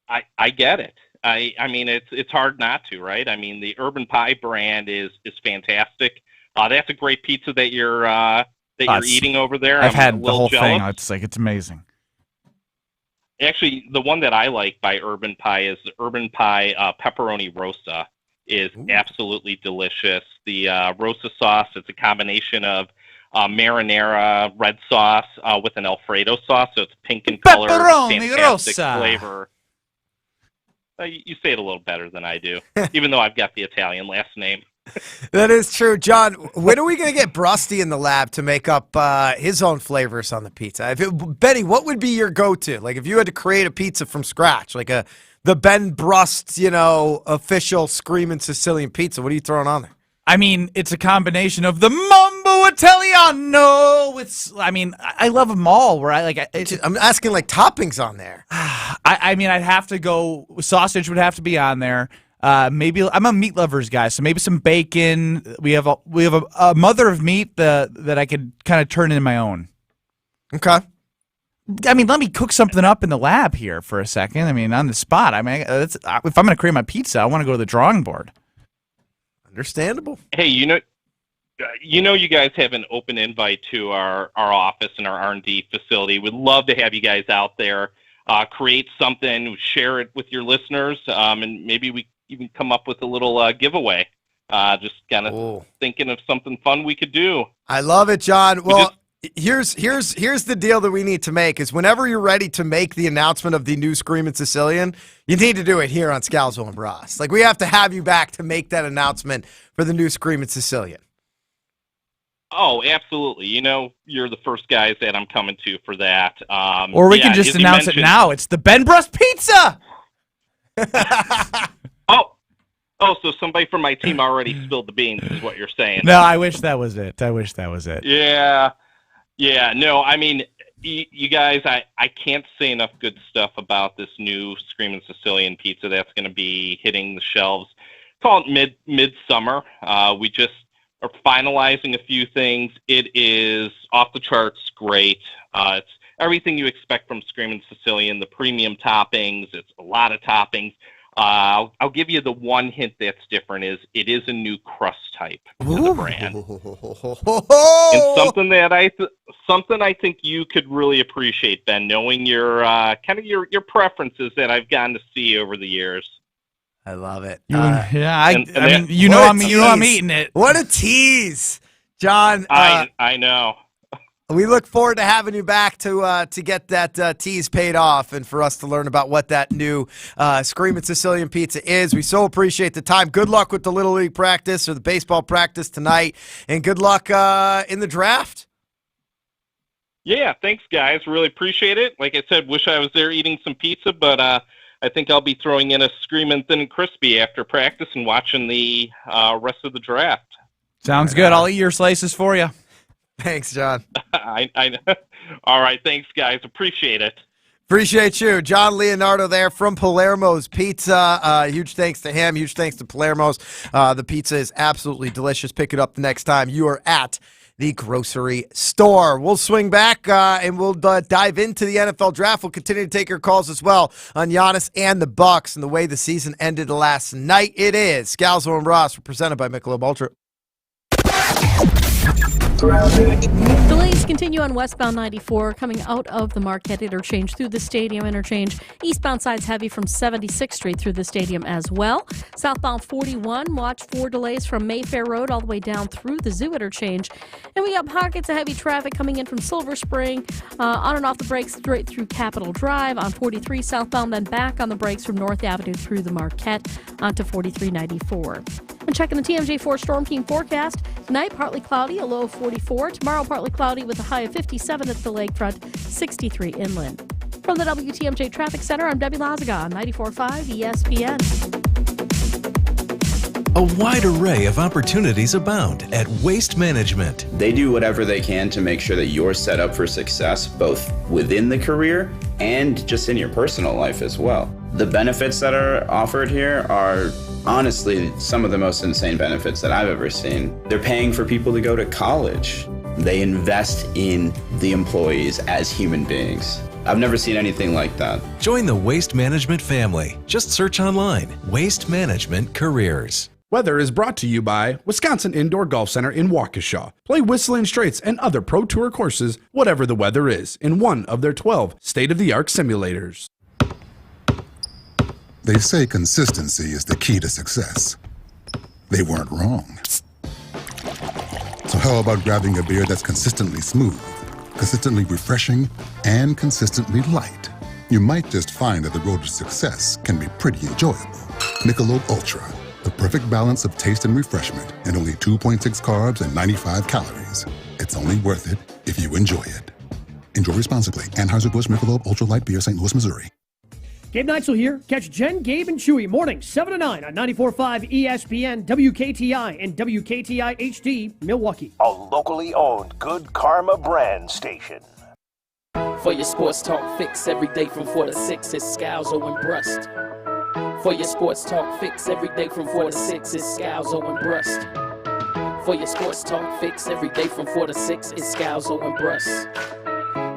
I get it. I mean, it's hard not to, right? I mean, the urban pie brand is fantastic. That's a great pizza that you're eating over there.
I've
I'm
had
a
the
little
whole
jealous.
thing. It's amazing.
Actually, the one that I like by Urban Pie is the Urban Pie Pepperoni Rosa. Is absolutely delicious. The Rosa sauce, it's a combination of marinara red sauce with an Alfredo sauce, so it's pink in color.
Pepperoni
fantastic
Rosa.
flavor. You say it a little better than I do, even though I've got the Italian last name.
That is true. John, when are we going to get Brusty in the lab to make up his own flavors on the pizza? Benny, what would be your go-to? Like if you had to create a pizza from scratch, like the Ben Brust, official Screamin' Sicilian pizza, what are you throwing on there?
I mean, it's a combination of the Mambo Italiano with, I love them all. Where
I'm asking like toppings on there.
I mean, I'd have to go, sausage would have to be on there. Maybe I'm a meat lovers guy, so maybe some bacon. We have a mother of meat that I could kind of turn into my own.
Okay.
I mean, let me cook something up in the lab here for a second. I mean, on the spot. I mean, if I'm going to create my pizza, I want to go to the drawing board.
Understandable.
Hey, you guys have an open invite to our office and our R&D facility. We'd love to have you guys out there, create something, share it with your listeners, and maybe we even come up with a little giveaway. Just kind of thinking of something fun we could do.
I love it, John. Well, here's the deal that we need to make is whenever you're ready to make the announcement of the new Screamin' Sicilian, you need to do it here on Scalzo and Brust. Like we have to have you back to make that announcement for the new Screamin' Sicilian.
Oh, absolutely. You're the first guys that I'm coming to for that.
Or we can just announce it now. It's the Ben Brust Pizza!
Oh, so somebody from my team already spilled the beans is what you're saying.
No, I wish that was it.
Yeah. Yeah, no, I mean, you guys, I can't say enough good stuff about this new Screamin' Sicilian pizza that's going to be hitting the shelves. Call it midsummer. We just are finalizing a few things. It is off the charts great. It's everything you expect from Screamin' Sicilian, the premium toppings. It's a lot of toppings. I'll give you the one hint that's different is it is a new crust type for the brand. And something I think you could really appreciate, Ben, knowing your kind of your preferences that I've gotten to see over the years.
I love it.
I'm eating it.
What a tease, John.
I know.
We look forward to having you back to get that tease paid off and for us to learn about what that new Screamin' Sicilian pizza is. We so appreciate the time. Good luck with the Little League practice or the baseball practice tonight, and good luck in the draft.
Yeah, thanks, guys. Really appreciate it. Like I said, wish I was there eating some pizza, but I think I'll be throwing in a Screamin' Thin and Crispy after practice and watching the rest of the draft.
Sounds good. I'll eat your slices for you.
Thanks, John.
I all right, thanks, guys. Appreciate it.
Appreciate you. John Leonardo there from Palermo's Pizza. Huge thanks to him. Huge thanks to Palermo's. The pizza is absolutely delicious. Pick it up the next time you are at the grocery store. We'll swing back and we'll dive into the NFL draft. We'll continue to take your calls as well on Giannis and the Bucks and the way the season ended last night. It is Scalzo and Ross, presented by Michelob Ultra.
Delays continue on westbound 94 coming out of the Marquette interchange through the Stadium interchange. Eastbound side's heavy from 76th Street through the Stadium as well. Southbound 41, watch for delays from Mayfair Road all the way down through the Zoo interchange. And we got pockets of heavy traffic coming in from Silver Spring, on and off the brakes straight through Capitol Drive on 43 southbound, then back on the brakes from North Avenue through the Marquette onto 4394. And checking the TMJ4 Storm Team forecast, tonight partly cloudy, a low of 44. Tomorrow partly cloudy with a high of 57 at the lakefront, 63 inland. From the WTMJ Traffic Center, I'm Debbie Lazaga on 94.5 ESPN.
A wide array of opportunities abound at Waste Management.
They do whatever they can to make sure that you're set up for success, both within the career and just in your personal life as well. The benefits that are offered here are honestly some of the most insane benefits that I've ever seen. They're paying for people to go to college. They invest in the employees as human beings. I've never seen anything like that.
Join the Waste Management family. Just search online, Waste Management Careers.
Weather is brought to you by Wisconsin Indoor Golf Center in Waukesha. Play Whistling Straits and other Pro Tour courses, whatever the weather is, in one of their 12 state-of-the-art simulators.
They say consistency is the key to success. They weren't wrong. So how about grabbing a beer that's consistently smooth, consistently refreshing, and consistently light? You might just find that the road to success can be pretty enjoyable. Michelob Ultra. The perfect balance of taste and refreshment, and only 2.6 carbs and 95 calories. It's only worth it if you enjoy it. Enjoy responsibly. Anheuser-Busch Michelob Ultra Light Beer, St. Louis, Missouri.
Gabe Neitzel here. Catch Jen, Gabe, and Chewy mornings 7 to 9 on 94.5 ESPN, WKTI, and WKTI HD, Milwaukee.
A locally owned Good Karma brand station.
For your sports talk fix every day from 4 to 6, it's Scalzo and Brust. For your sports talk fix every day from 4 to 6, it's Scalzo and Brust. For your sports talk fix every day from 4 to 6, it's Scalzo and Brust.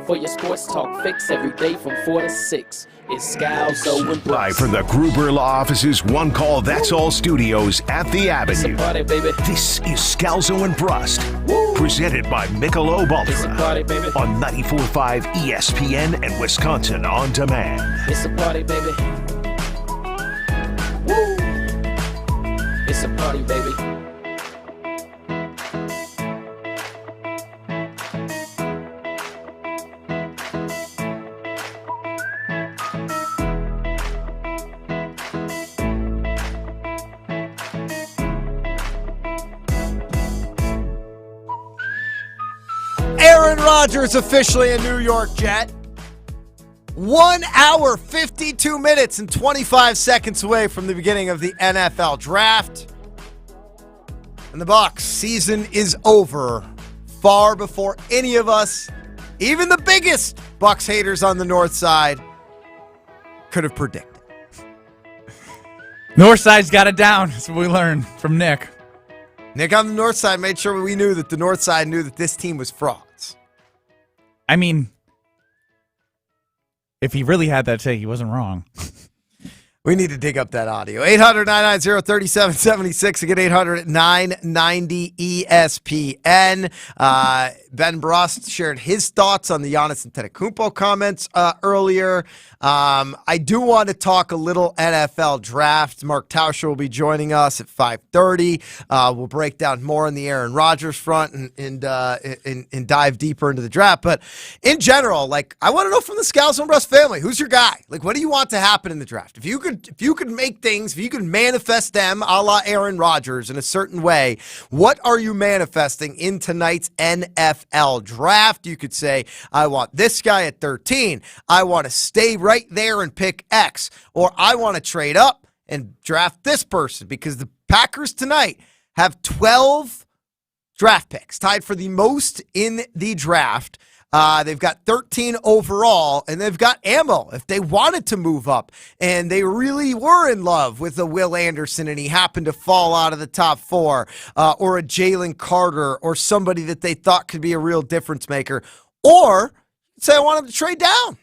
For your sports talk fix every day from 4 to 6, it's Scalzo and Brust.
Live from the Gruber Law Office's One Call That's All studios at the Avenue.
Party, baby.
This is Scalzo and Brust, presented by Michelob Ultra
party, baby.
on 94.5 ESPN and Wisconsin On Demand.
It's a party, baby. Woo! It's a party, baby.
Aaron Rodgers officially a New York Jet. 1 hour, 52 minutes, and 25 seconds away from the beginning of the NFL Draft. And the Bucs season is over far before any of us, even the biggest Bucs haters on the north side, could have predicted.
North side's got it down. That's what we learned from Nick.
Nick on the north side made sure we knew that the north side knew that this team was frauds.
I mean, if he really had that take, he wasn't wrong.
We need to dig up that audio. 800-990-3776. Again, 800-990-ESPN. Ben Brust shared his thoughts on the Giannis Antetokounmpo comments earlier. I do want to talk a little NFL draft. Mark Tauscher will be joining us at 5:30. We'll break down more on the Aaron Rodgers front and dive deeper into the draft. But in general, like, I want to know from the Scalzo and Brust family, who's your guy? Like, what do you want to happen in the draft? If you could make things, if you could manifest them a la Aaron Rodgers in a certain way, what are you manifesting in tonight's NFL draft? You could say, I want this guy at 13. I want to stay right there and pick X. Or I want to trade up and draft this person, because the Packers tonight have 12 draft picks, tied for the most in the draft. They've got 13 overall, and they've got ammo if they wanted to move up. And they really were in love with a Will Anderson, and he happened to fall out of the top 4, or a Jalen Carter, or somebody that they thought could be a real difference maker. Or say, I want them to trade down,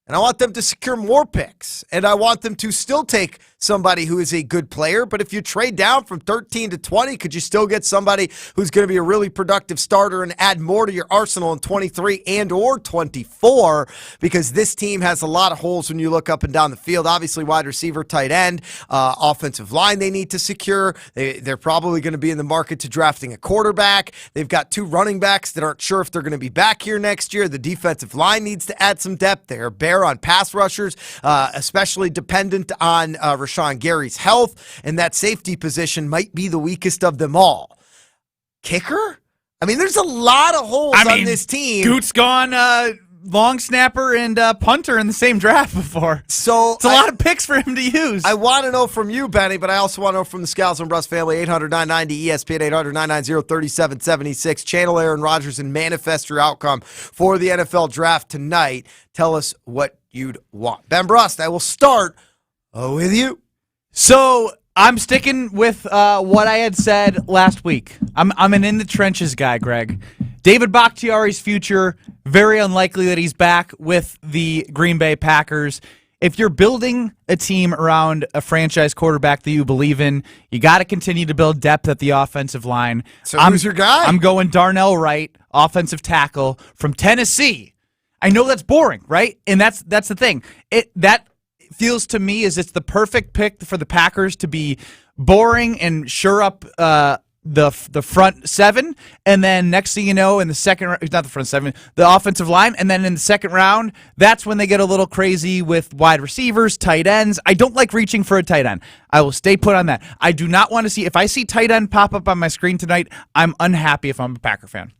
and I want them to secure more picks, and I want them to still take somebody who is a good player. But if you trade down from 13 to 20, could you still get somebody who's going to be a really productive starter and add more to your arsenal in 23 and or 24? Because this team has a lot of holes when you look up and down the field. Obviously, wide receiver, tight end, offensive line they need to secure. They're probably going to be in the market to drafting a quarterback. They've got 2 running backs that aren't sure if they're going to be back here next year. The defensive line needs to add some depth. They're bare on pass rushers, especially dependent on Rashawn Gary's health, and that safety position might be the weakest of them all. Kicker? I mean, there's a lot of holes on this team.
Goot's gone long snapper and punter in the same draft before.
So
it's a lot of picks for him to use.
I want to know from you, Benny, but I also want to know from the Scalzo and Brust family. 800-990-ESPN, 800-990-3776. Channel Aaron Rodgers and manifest your outcome for the NFL draft tonight. Tell us what you'd want. Ben Brust, I will start with you.
So I'm sticking with what I had said last week. I'm an in the trenches guy, Greg. David Bakhtiari's future, very unlikely that he's back with the Green Bay Packers. if you're building a team around a franchise quarterback that you believe in, you got to continue to build depth at the offensive line.
So who's your guy?
I'm going Darnell Wright, offensive tackle from Tennessee. I know that's boring, right? And that's the thing. That feels to me as it's the perfect pick for the Packers to be boring and sure up the front seven, and then next thing you know, in the second round, not the front seven, the offensive line, and then in the second round, that's when they get a little crazy with wide receivers, tight ends. I don't like reaching for a tight end. I will stay put on that. I do not want to see, if I see tight end pop up on my screen tonight, I'm unhappy if I'm a Packer fan.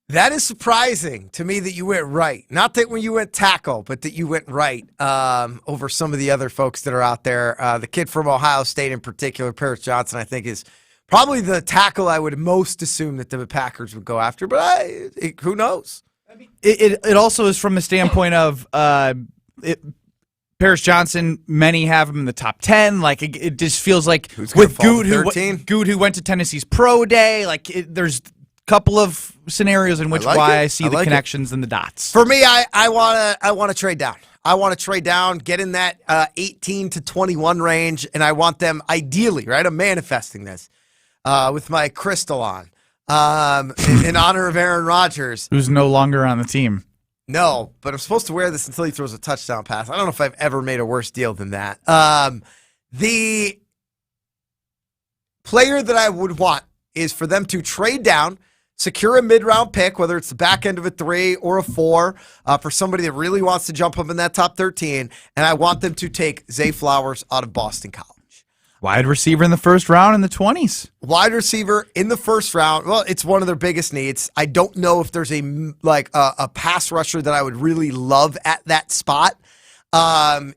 That is surprising to me that you went right. Not that when you went tackle, but that you went right over some of the other folks that are out there. The kid from Ohio State in particular, Paris Johnson, I think is probably the tackle I would most assume that the Packers would go after, but who knows?
It also is from a standpoint of Paris Johnson, many have him in the top 10. Like, it just feels like with Good, who went to Tennessee's pro day, like there's couple of scenarios in which I see the connections and the dots.
For me, I want to trade down. I want to trade down, get in that 18 to 21 range, and I want them ideally, right? I'm manifesting this with my crystal on in honor of Aaron Rodgers,
who's no longer on the team.
No, but I'm supposed to wear this until he throws a touchdown pass. I don't know if I've ever made a worse deal than that. The player that I would want is for them to trade down, secure a mid-round pick, whether it's the back end of a 3 or a 4, for somebody that really wants to jump up in that top 13, and I want them to take Zay Flowers out of Boston College.
Wide receiver in the first round in the 20s.
Wide receiver in the first round. Well, it's one of their biggest needs. I don't know if there's a pass rusher that I would really love at that spot.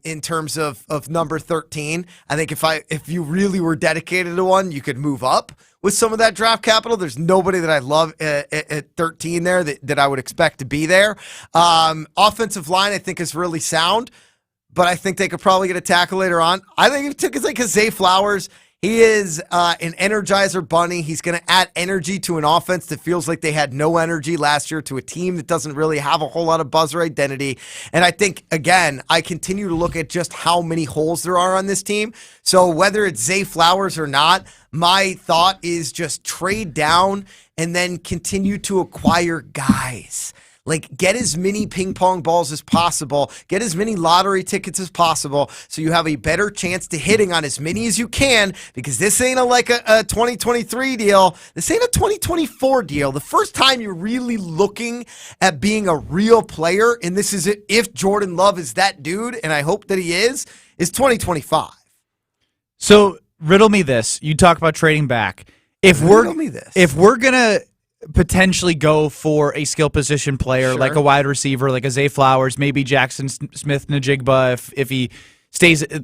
In terms of number 13, I think if you really were dedicated to one, you could move up with some of that draft capital. There's nobody that I love at 13 there that I would expect to be there. Offensive line, I think, is really sound, but I think they could probably get a tackle later on. I think it's like Zay Flowers. He is an energizer bunny. He's going to add energy to an offense that feels like they had no energy last year, to a team that doesn't really have a whole lot of buzz or identity. And I think, again, I continue to look at just how many holes there are on this team. So whether it's Zay Flowers or not, my thought is just trade down and then continue to acquire guys. Like, get as many ping pong balls as possible, get as many lottery tickets as possible, so you have a better chance to hitting on as many as you can, because this ain't a 2023 deal. This ain't a 2024 deal. The first time you're really looking at being a real player, and this is it, if Jordan Love is that dude, and I hope that he is 2025.
So riddle me this. You talk about trading back. If we're going to potentially go for a skill position player, like a wide receiver, like a Zay Flowers, maybe Jackson Smith-Njigba,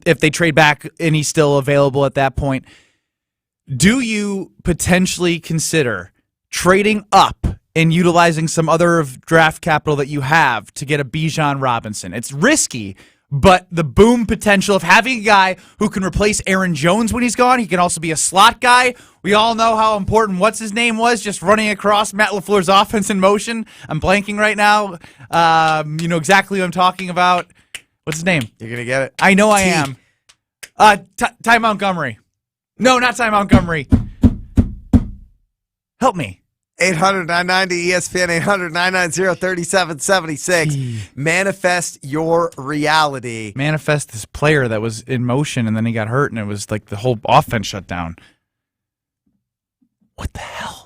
if they trade back and he's still available at that point, do you potentially consider trading up and utilizing some other draft capital that you have to get a Bijan Robinson? It's risky, but the boom potential of having a guy who can replace Aaron Jones when he's gone. He can also be a slot guy. We all know how important what's-his-name was, just running across Matt LaFleur's offense in motion. I'm blanking right now. You know exactly what I'm talking about. What's his name?
You're going to get it.
I know I am. Ty Montgomery. No, not Ty Montgomery. Help me.
800-990-ESPN, 800-990-3776. Manifest your reality.
Manifest this player that was in motion and then he got hurt and it was like the whole offense shut down. What the hell?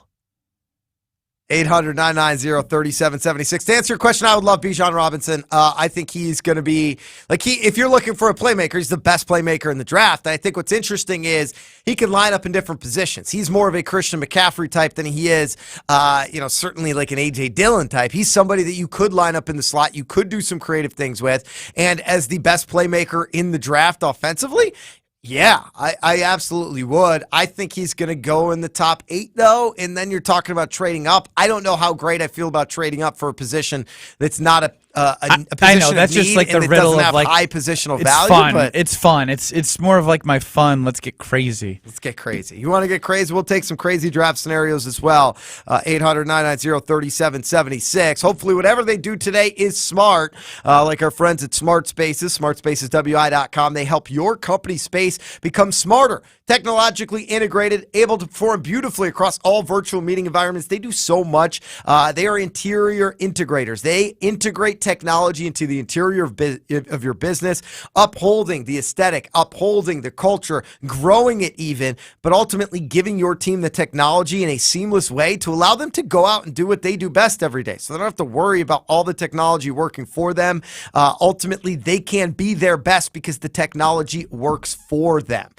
800-990-3776. To answer your question, I would love Bijan Robinson. I think he's going to be, if you're looking for a playmaker, he's the best playmaker in the draft. I think what's interesting is he can line up in different positions. He's more of a Christian McCaffrey type than he is, certainly like an A.J. Dillon type. He's somebody that you could line up in the slot. You could do some creative things with. And as the best playmaker in the draft offensively, yeah, I absolutely would. I think he's going to go in the top 8, though, and then you're talking about trading up. I don't know how great I feel about trading up for a position that's not a position
I know
of
that's just
need
like the
and it
riddle
doesn't
of
have
like
high positional
it's
value.
Fun.
But
It's fun. It's more of like my fun. Let's get crazy.
let's get crazy. You want to get crazy? We'll take some crazy draft scenarios as well. 800-990-3776. Hopefully, whatever they do today is smart. Like our friends at Smart Spaces, smartspaceswi.com. They help your company space become smarter, technologically integrated, able to perform beautifully across all virtual meeting environments. They do so much. They are interior integrators. They integrate technology into the interior of your business, upholding the aesthetic, upholding the culture, growing it even, but ultimately giving your team the technology in a seamless way to allow them to go out and do what they do best every day. So they don't have to worry about all the technology working for them. Ultimately, they can be their best because the technology works for them.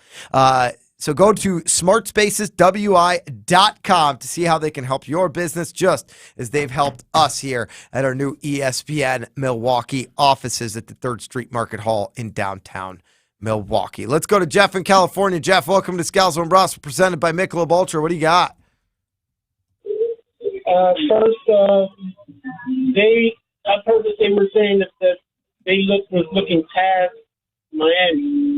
So go to smartspaceswi.com to see how they can help your business just as they've helped us here at our new ESPN Milwaukee offices at the 3rd Street Market Hall in downtown Milwaukee. Let's go to Jeff in California. Jeff, welcome to Scalzo and Brust, presented by Michelob Ultra. What do you got?
First, I've heard that they were saying that they was looking past Miami.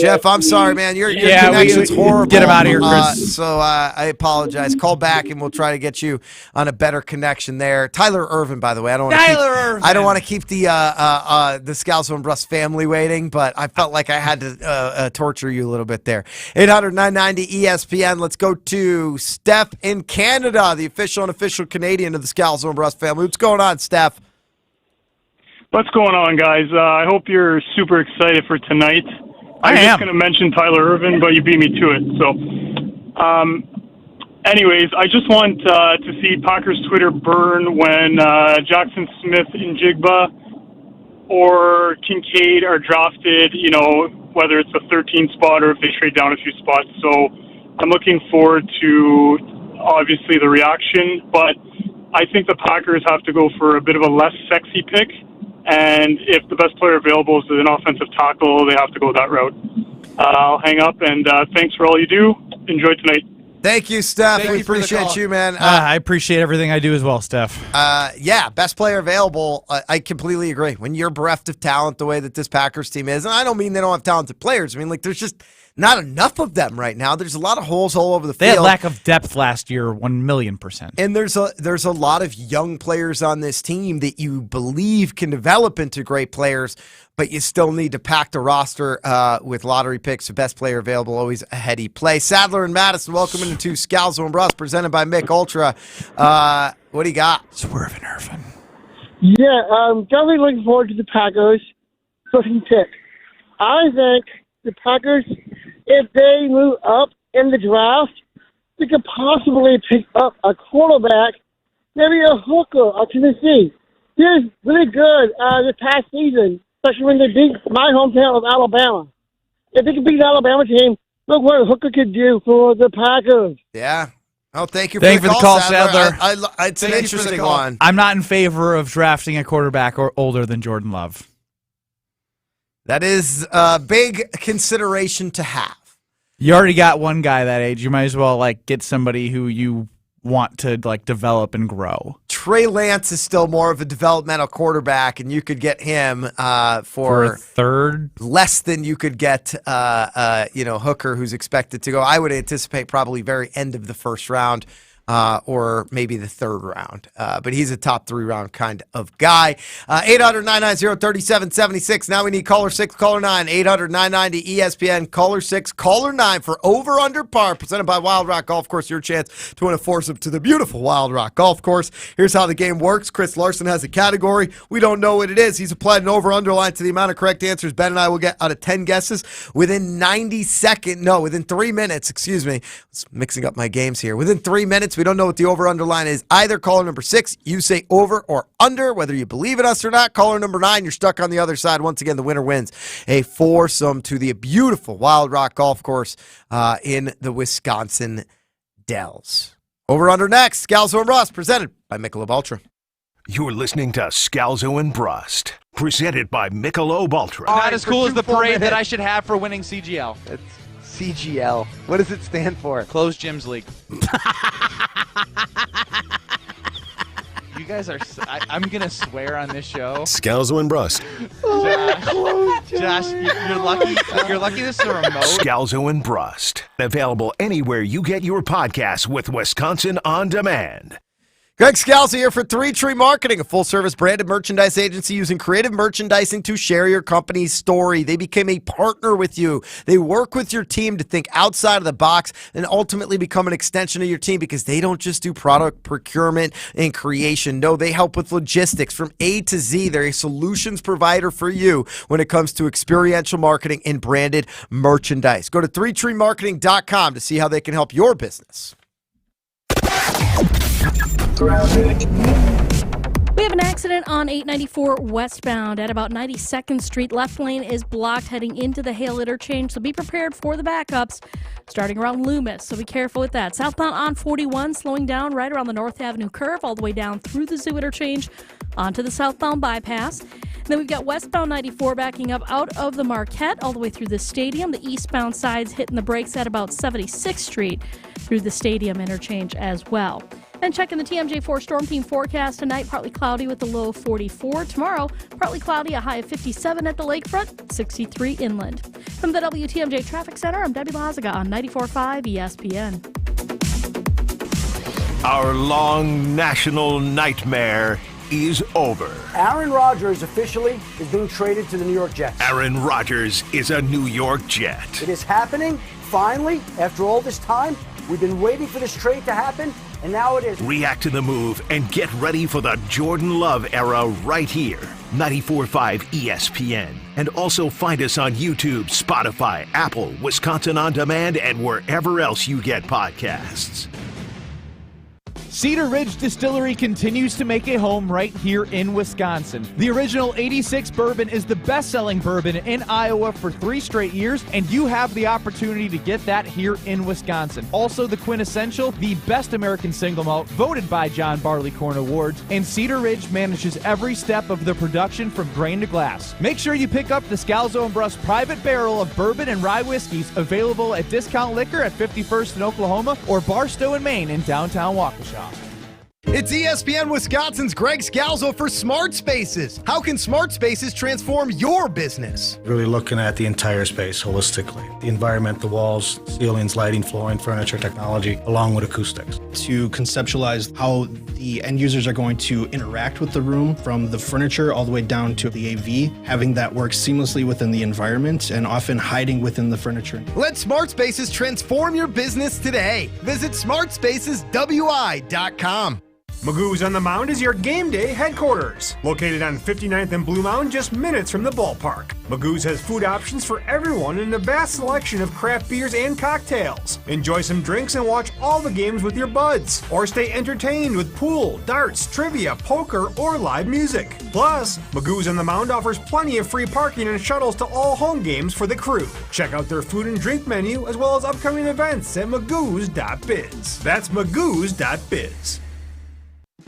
Jeff, I'm sorry, man. Your connection's horrible.
Get him out of here, Chris.
So I apologize. Call back, and we'll try to get you on a better connection there. Tyler Irvin, by the way. I don't want to keep the Scalzo and Brust family waiting, but I felt like I had to torture you a little bit there. 800-990-ESPN. Let's go to Steph in Canada, the official and unofficial Canadian of the Scalzo and Brust family. What's going on, Steph?
What's going on, guys? I hope you're super excited for tonight. I was just going to mention Tyler Irvin, but you beat me to it. So, anyways, I just want to see Packers Twitter burn when Jackson Smith and Jigba or Kincaid are drafted, whether it's the 13th spot or if they trade down a few spots. So I'm looking forward to, obviously, the reaction. But I think the Packers have to go for a bit of a less sexy pick. And if the best player available is an offensive tackle, they have to go that route. I'll hang up, and thanks for all you do. Enjoy tonight.
Thank you, Steph. We appreciate you, man.
I appreciate everything I do as well, Steph.
Yeah, best player available. I completely agree. When you're bereft of talent the way that this Packers team is, and I don't mean they don't have talented players. I mean, like, there's just not enough of them right now. There's a lot of holes all over the field.
They had lack of depth last year, 1,000,000%.
And there's a lot of young players on this team that you believe can develop into great players, but you still need to pack the roster with lottery picks. The best player available, always a heady play. Sadler and Madison, welcome into Scalzo and Brust, presented by Mick Ultra. What do you got?
Swerve and Irvin.
Yeah, definitely looking forward to the Packers first pick. I think the Packers, if they move up in the draft, they could possibly pick up a quarterback, maybe a hooker out Tennessee. He was really good this past season, especially when they beat my hometown of Alabama. If they could beat the Alabama team, look what a hooker could do for the Packers.
Yeah. Oh, thank you
for
the call, Sadler. It's an interesting one.
I'm not in favor of drafting a quarterback older than Jordan Love.
That is a big consideration to have.
You already got one guy that age. You might as well get somebody who you want to develop and grow.
Trey Lance is still more of a developmental quarterback, and you could get him for
a third,
less than you could get Hooker, who's expected to go. I would anticipate probably very end of the first round. Or maybe the third round. But he's a top 3 round kind of guy. 800-990-3776. Now we need caller 6, caller 9. 800-990-ESPN, caller 6, caller 9 for over under par, presented by Wild Rock Golf Course. Your chance to win a foursome to the beautiful Wild Rock Golf Course. Here's how the game works. Chris Larson has a category. We don't know what it is. He's applied an over underline to the amount of correct answers Ben and I will get out of 10 guesses within 3 minutes. Excuse me. Mixing up my games here. Within 3 minutes, we don't know what the over-under line is either. Caller number 6, you say over or under, whether you believe in us or not. Caller number 9, you're stuck on the other side. Once again, the winner wins a foursome to the beautiful Wild Rock Golf Course in the Wisconsin Dells. Over-under next. Scalzo and Brust, presented by Michelob Ultra.
You're listening to Scalzo and Brust, presented by Michelob Ultra.
Not as cool as the parade that I should have for winning CGL.
It's CGL. What does it stand for?
Closed Gyms League. You guys are. I'm gonna swear on this show.
Scalzo and Brust.
Josh, you're lucky. You're lucky this is a remote.
Scalzo and Brust. Available anywhere you get your podcasts with Wisconsin On Demand.
Greg Scalzo here for Three Tree Marketing, a full-service branded merchandise agency using creative merchandising to share your company's story. They became a partner with you. They work with your team to think outside of the box and ultimately become an extension of your team because they don't just do product procurement and creation. No, they help with logistics from A to Z. They're a solutions provider for you when it comes to experiential marketing and branded merchandise. Go to threetreemarketing.com to see how they can help your business.
We have an accident on 894 westbound at about 92nd Street. Left lane is blocked heading into the Hale interchange, so be prepared for the backups starting around Loomis, so be careful with that. Southbound on 41 slowing down right around the North Avenue curve all the way down through the Zoo interchange onto the southbound bypass. And then we've got westbound 94 backing up out of the Marquette all the way through the stadium. The eastbound side's hitting the brakes at about 76th Street through the stadium interchange as well. And checking the TMJ4 Storm Team forecast tonight, partly cloudy with a low of 44. Tomorrow, partly cloudy, a high of 57 at the lakefront, 63 inland. From the WTMJ Traffic Center, I'm Debbie Lazaga on 94.5 ESPN.
Our long national nightmare is over.
Aaron Rodgers officially is being traded to the New York Jets.
Aaron Rodgers is a New York Jet.
It is happening, finally, after all this time. We've been waiting for this trade to happen, and now it is.
React to the move and get ready for the Jordan Love era right here. 94.5 ESPN. And also find us on YouTube, Spotify, Apple, Wisconsin On Demand, and wherever else you get podcasts.
Cedar Ridge Distillery continues to make a home right here in Wisconsin. The original 86 bourbon is the best-selling bourbon in Iowa for 3 straight years, and you have the opportunity to get that here in Wisconsin. Also, the quintessential, the best American single malt, voted by John Barleycorn Awards, and Cedar Ridge manages every step of the production from grain to glass. Make sure you pick up the Scalzo and Brust private barrel of bourbon and rye whiskeys, available at Discount Liquor at 51st in Oklahoma or Barstow in Maine in downtown Waukesha.
It's ESPN Wisconsin's Greg Scalzo for Smart Spaces. How can Smart Spaces transform your business?
Really looking at the entire space holistically. The environment, the walls, ceilings, lighting, flooring, furniture, technology, along with acoustics.
To conceptualize how the end users are going to interact with the room, from the furniture all the way down to the AV, having that work seamlessly within the environment and often hiding within the furniture.
Let Smart Spaces transform your business today. Visit smartspaceswi.com.
Magoo's on the Mound is your game day headquarters. Located on 59th and Blue Mound, just minutes from the ballpark. Magoo's has food options for everyone and a vast selection of craft beers and cocktails. Enjoy some drinks and watch all the games with your buds. Or stay entertained with pool, darts, trivia, poker, or live music. Plus, Magoo's on the Mound offers plenty of free parking and shuttles to all home games for the crew. Check out their food and drink menu as well as upcoming events at magoos.biz. That's magoos.biz.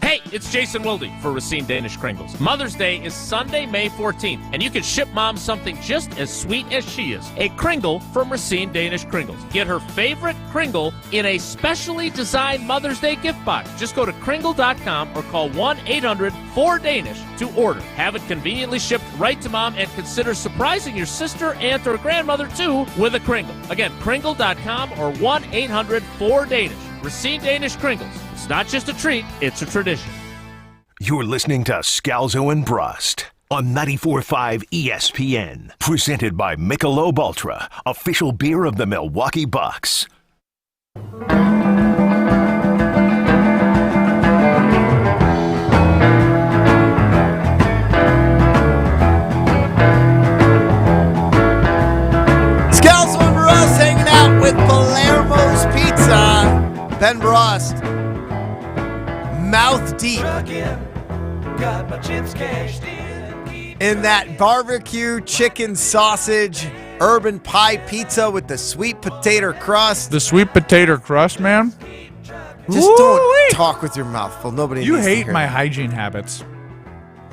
Hey, it's Jason Wilde for Racine Danish Kringles. Mother's Day is Sunday, May 14th, and you can ship Mom something just as sweet as she is. A Kringle from Racine Danish Kringles. Get her favorite Kringle in a specially designed Mother's Day gift box. Just go to Kringle.com or call 1-800-4DANISH to order. Have it conveniently shipped right to Mom and consider surprising your sister, aunt, or grandmother too with a Kringle. Again, Kringle.com or 1-800-4DANISH. Racine Danish Kringles. It's not just a treat, it's a tradition.
You're listening to Scalzo and Brust on 94.5 ESPN. Presented by Michelob Ultra, official beer of the Milwaukee Bucks.
Scalzo and Brust hanging out with Palermo's Pizza. Ben Brust, mouth deep in that barbecue chicken sausage urban pie pizza with the sweet potato crust.
The sweet potato crust, man.
Just don't talk with your mouth full. Nobody.
You
needs to
hate
hear
my
that.
hygiene habits.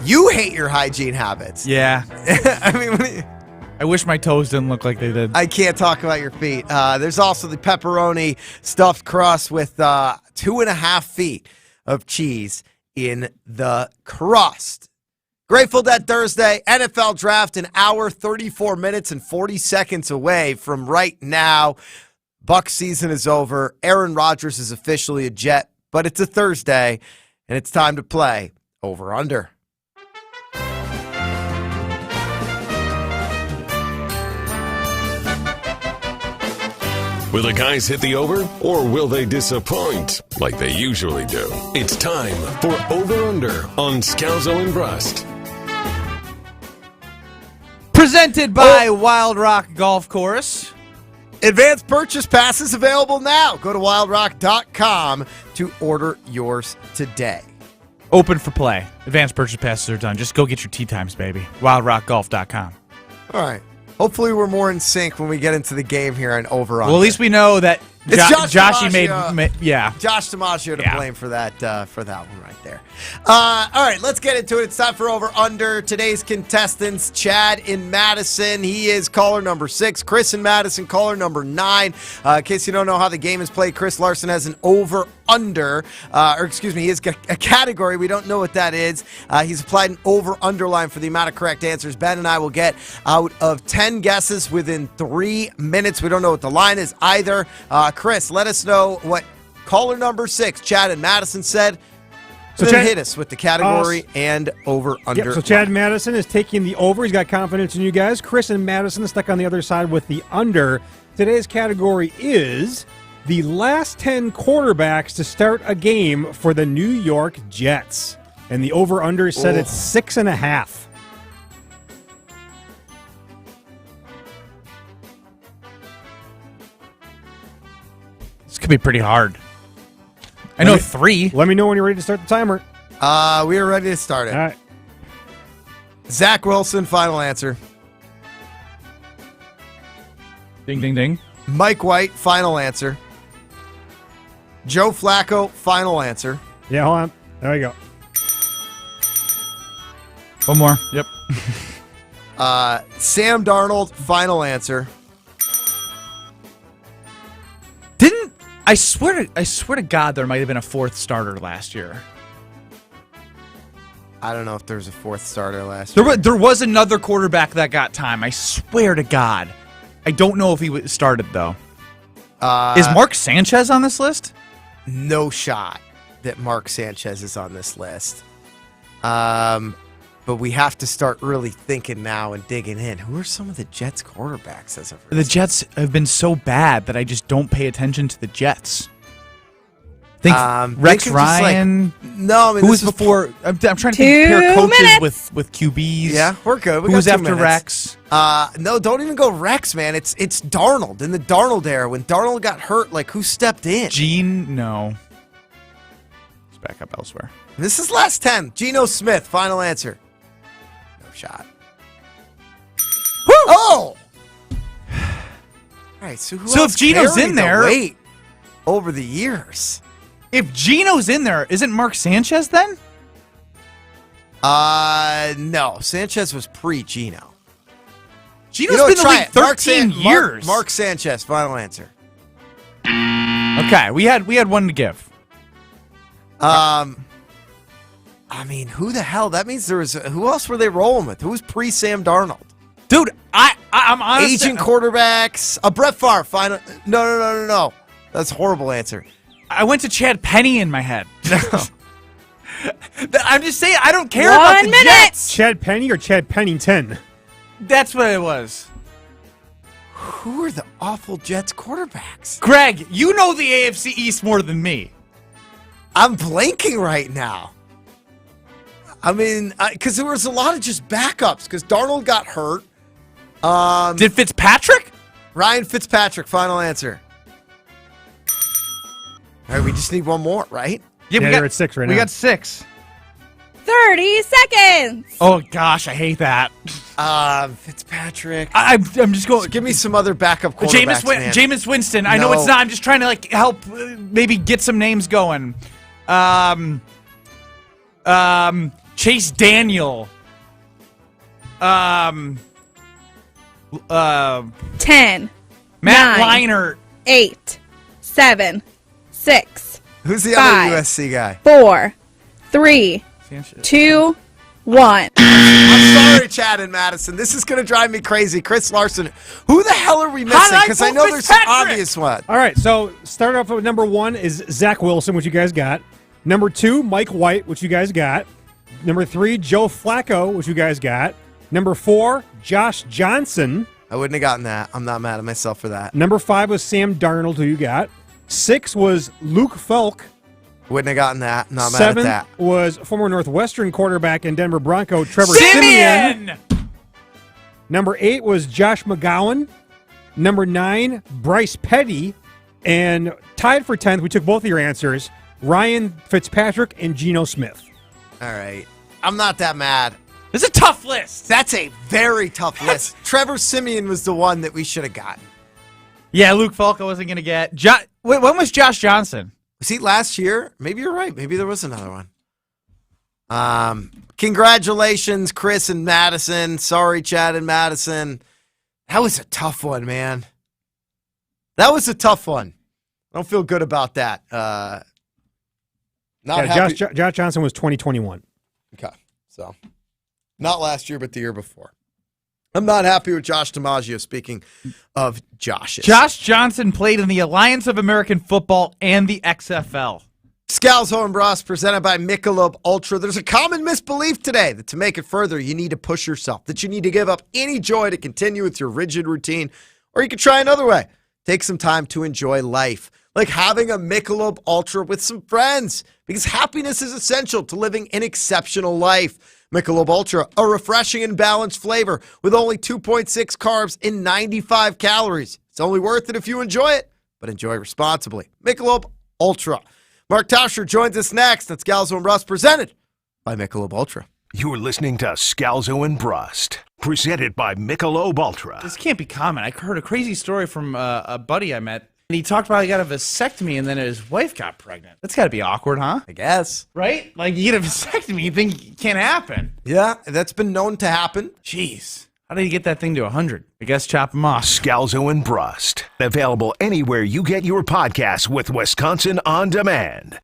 You hate your hygiene habits.
Yeah.
I mean,
I wish my toes didn't look like they did.
I can't talk about your feet. There's also the pepperoni stuffed crust with 2.5 feet of cheese in the crust. Grateful Dead Thursday, NFL Draft, an hour, 34 minutes, and 40 seconds away from right now. Bucs season is over. Aaron Rodgers is officially a Jet, but it's a Thursday, and it's time to play Over-Under.
Will the guys hit the over, or will they disappoint like they usually do? It's time for Over-Under on Scalzo and Brust.
Presented by Wild Rock Golf Course.
Advanced purchase passes available now. Go to wildrock.com to order yours today.
Open for play. Advanced purchase passes are done. Just go get your tee times, baby. wildrockgolf.com.
All right. Hopefully we're more in sync when we get into the game here and over on.
Well, at least we know that Joshy made
Josh DiMaggio to blame for that one right there. All right, let's get into it. It's time for Over Under. Today's contestants: Chad in Madison. He is caller number 6. Chris in Madison, caller number 9. In case you don't know how the game is played, Chris Larson has an Over Under, he has a category. We don't know what that is. He's applied an Over-Under line for the amount of correct answers. Ben and I will get out of 10 guesses within 3 minutes. We don't know what the line is either. Chris, let us know what caller number 6, Chad in Madison, said. So then hit us with the category and Over-Under.
Yep, so Chad Madison is taking the over. He's got confidence in you guys. Chris and Madison is stuck on the other side with the under. Today's category is the last 10 quarterbacks to start a game for the New York Jets. And the over-under said it's 6.5.
This could be pretty hard. I know 3.
Let me know when you're ready to start the timer.
We are ready to start it.
All right.
Zach Wilson, final answer.
Ding, ding, ding.
Mike White, final answer. Joe Flacco, final answer.
Yeah, hold on. There we go.
One more. Yep.
Sam Darnold, final answer.
I swear to God there might have been a 4th starter last year.
I don't know if there's a 4th starter last year.
There was another quarterback that got time. I swear to God. I don't know if he started, though. Is Mark Sanchez on this list?
No shot that Mark Sanchez is on this list. But we have to start really thinking now and digging in. Who are some of the Jets quarterbacks as of recent?
The Jets have been so bad that I just don't pay attention to the Jets. Think Rex Ryan. Who was before? I'm trying to compare coaches with QBs.
Yeah, we're good.
Who was after Rex?
No, don't even go Rex, man. It's Darnold in the Darnold era. When Darnold got hurt, who stepped in?
Gene, no. Let's back up elsewhere.
This is last 10. Geno Smith, final answer. No shot. Woo! Oh! All right, so who else
if Geno's in there,
weight over the years?
If Geno's in there, isn't Mark Sanchez then?
No. Sanchez was pre-Geno.
Geno's been in the league 13 years.
Mark Sanchez, final answer.
Okay, we had one to give.
Who the hell? That means there was. Who else were they rolling with? Who was pre-Sam Darnold?
Dude, I'm honest.
Aging quarterbacks. Brett Favre, final. No. That's a horrible answer.
I went to Chad Penny in my head. No. I'm just saying, I don't care about the Jets.
Chad Penny or Chad Pennington?
That's what it was.
Who are the awful Jets quarterbacks?
Greg, you know the AFC East more than me.
I'm blanking right now. Because there was a lot of just backups because Darnold got hurt.
Did Fitzpatrick?
Ryan Fitzpatrick, final answer. All right, we just need one more, right?
Yeah, we're at 6 right now.
We got 6.
30 seconds.
Oh, gosh, I hate that.
Fitzpatrick.
I'm just going.
So give me some other backup quarterbacks, man.
Jameis Winston. I know it's not. I'm just trying to help maybe get some names going. Chase Daniel.
10.
Matt
9,
Leinart.
8, 7, 6.
Who's the
5,
other USC guy?
4, 3, 2, 1.
I'm sorry, Chad and Madison. This is going to drive me crazy. Chris Larson, who the hell are we missing? Because I know there's some obvious one.
All right, so start off with number 1 is Zach Wilson, which you guys got. Number 2, Mike White, which you guys got. Number 3, Joe Flacco, which you guys got. Number 4, Josh Johnson.
I wouldn't have gotten that. I'm not mad at myself for that.
Number 5 was Sam Darnold, who you got. 6 was Luke Falk.
Wouldn't have gotten that. Not mad
7
at that.
was former Northwestern quarterback and Denver Bronco Trevor Siemian. Number 8 was Josh McGowan. Number 9, Bryce Petty. And tied for 10th, we took both of your answers, Ryan Fitzpatrick and Geno Smith.
All right. I'm not that mad.
It's a tough list.
That's a very tough list. Trevor Siemian was the one that we should have gotten.
Yeah, Luke Falk I wasn't going to get. Wait, when was Josh Johnson?
Was he last year? Maybe you're right. Maybe there was another one. Congratulations, Chris and Madison. Sorry, Chad and Madison. That was a tough one, man. That was a tough one. I don't feel good about that.
Josh Johnson was 2021.
Okay, so not last year, but the year before. I'm not happy with Josh DiMaggio, speaking of Josh's.
Josh Johnson played in the Alliance of American Football and the XFL.
Scalzo and Brust, presented by Michelob Ultra. There's a common misbelief today that to make it further, you need to push yourself, that you need to give up any joy to continue with your rigid routine, or you could try another way. Take some time to enjoy life, like having a Michelob Ultra with some friends, because happiness is essential to living an exceptional life. Michelob Ultra, a refreshing and balanced flavor with only 2.6 carbs and 95 calories. It's only worth it if you enjoy it, but enjoy responsibly. Michelob Ultra. Mark Tauscher joins us next. That's Scalzo and Brust, presented by Michelob Ultra.
You're listening to Scalzo and Brust, presented by Michelob Ultra.
This can't be common. I heard a crazy story from a buddy I met. And he talked about he got a vasectomy and then his wife got pregnant. That's got to be awkward, huh?
I guess.
Right? Like, you get a vasectomy, you think it can't happen.
Yeah, that's been known to happen.
Jeez. How did he get that thing to 100? I guess chop him off.
Scalzo and Brust. Available anywhere you get your podcasts with Wisconsin On Demand.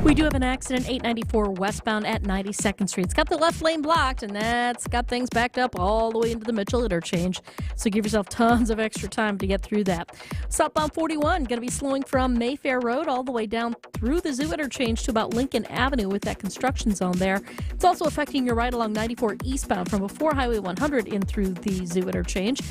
We do have an accident, 894 westbound at 92nd Street. It's got the left lane blocked, and that's got things backed up all the way into the Mitchell interchange. So give yourself tons of extra time to get through that. Southbound 41, going to be slowing from Mayfair Road all the way down through the Zoo interchange to about Lincoln Avenue with that construction zone there. It's also affecting your ride along 94 eastbound from before Highway 100 in through the Zoo interchange.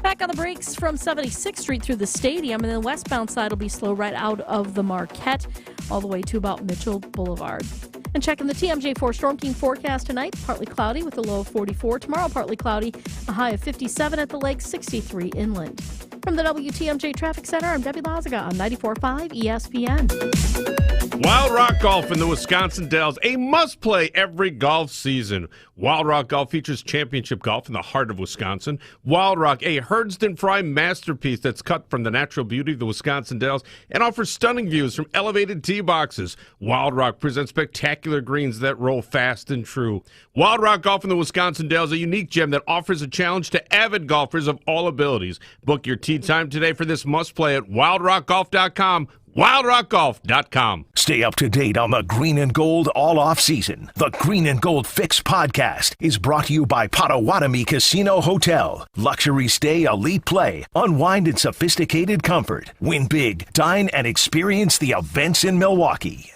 Back on the brakes from 76th Street through the stadium, and then the westbound side will be slow right out of the Marquette all the way to about Mitchell Boulevard. And checking the TMJ4 Storm Team forecast tonight, partly cloudy with a low of 44. Tomorrow, partly cloudy, a high of 57 at the lake, 63 inland. From the WTMJ Traffic Center, I'm Debbie Lazaga on 94.5 ESPN.
Wild Rock Golf in the Wisconsin Dells, a must-play every golf season. Wild Rock Golf features championship golf in the heart of Wisconsin. Wild Rock, a Herdston Fry masterpiece that's cut from the natural beauty of the Wisconsin Dells and offers stunning views from elevated tee boxes. Wild Rock presents spectacular greens that roll fast and true. Wild Rock Golf in the Wisconsin Dells, a unique gem that offers a challenge to avid golfers of all abilities. Book your tee time today for this must-play at wildrockgolf.com. WildRockGolf.com.
Stay up to date on the Green and Gold all off season. The Green and Gold Fix podcast is brought to you by Potawatomi Casino Hotel. Luxury stay, elite play, unwind in sophisticated comfort. Win big, dine, and experience the events in Milwaukee.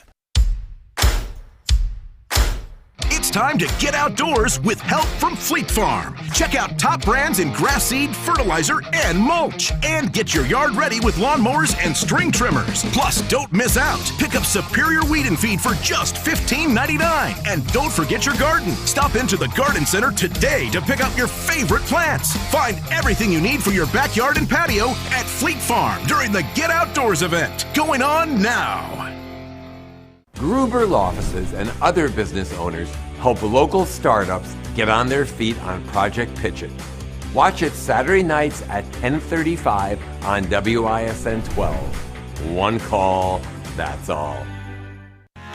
It's time to get outdoors with help from Fleet Farm. Check out top brands in grass seed, fertilizer, and mulch. And get your yard ready with lawnmowers and string trimmers. Plus, don't miss out. Pick up superior weed and feed for just $15.99. And don't forget your garden. Stop into the garden center today to pick up your favorite plants. Find everything you need for your backyard and patio at Fleet Farm during the Get Outdoors event. Going on now.
Gruber Law Offices and other business owners help local startups get on their feet on Project Pitch It. Watch it Saturday nights at 10:35 on WISN 12. One call, that's all.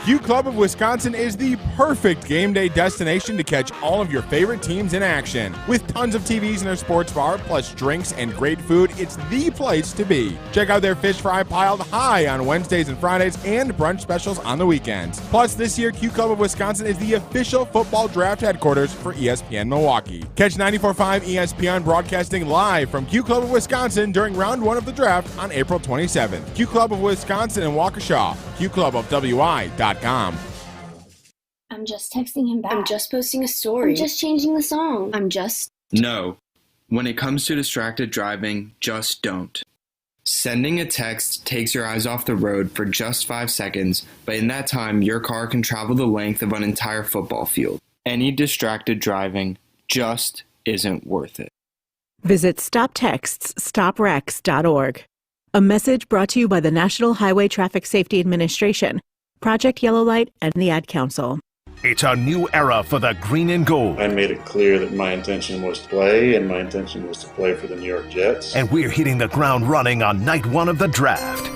Q Club of Wisconsin is the perfect game day destination to catch all of your favorite teams in action. With tons of TVs in their sports bar, plus drinks and great food, it's the place to be. Check out their fish fry piled high on Wednesdays and Fridays and brunch specials on the weekends. Plus, this year, Q Club of Wisconsin is the official football draft headquarters for ESPN Milwaukee. Catch 94.5 ESPN broadcasting live from Q Club of Wisconsin during round 1 of the draft on April 27th. Q Club of Wisconsin in Waukesha. QClubofWI.com.
I'm just texting him back. I'm just posting a story. I'm just changing the song.
No. When it comes to distracted driving, just don't. Sending a text takes your eyes off the road for just 5 seconds, but in that time, your car can travel the length of an entire football field. Any distracted driving just isn't worth it.
Visit StopTextsStopWrecks.org. A message brought to you by the National Highway Traffic Safety Administration, Project Yellow Light, and the Ad Council.
It's a new era for the green and gold.
I made it clear that my intention was to play, and my intention was to play for the New York Jets.
And we're hitting the ground running on night 1 of the draft.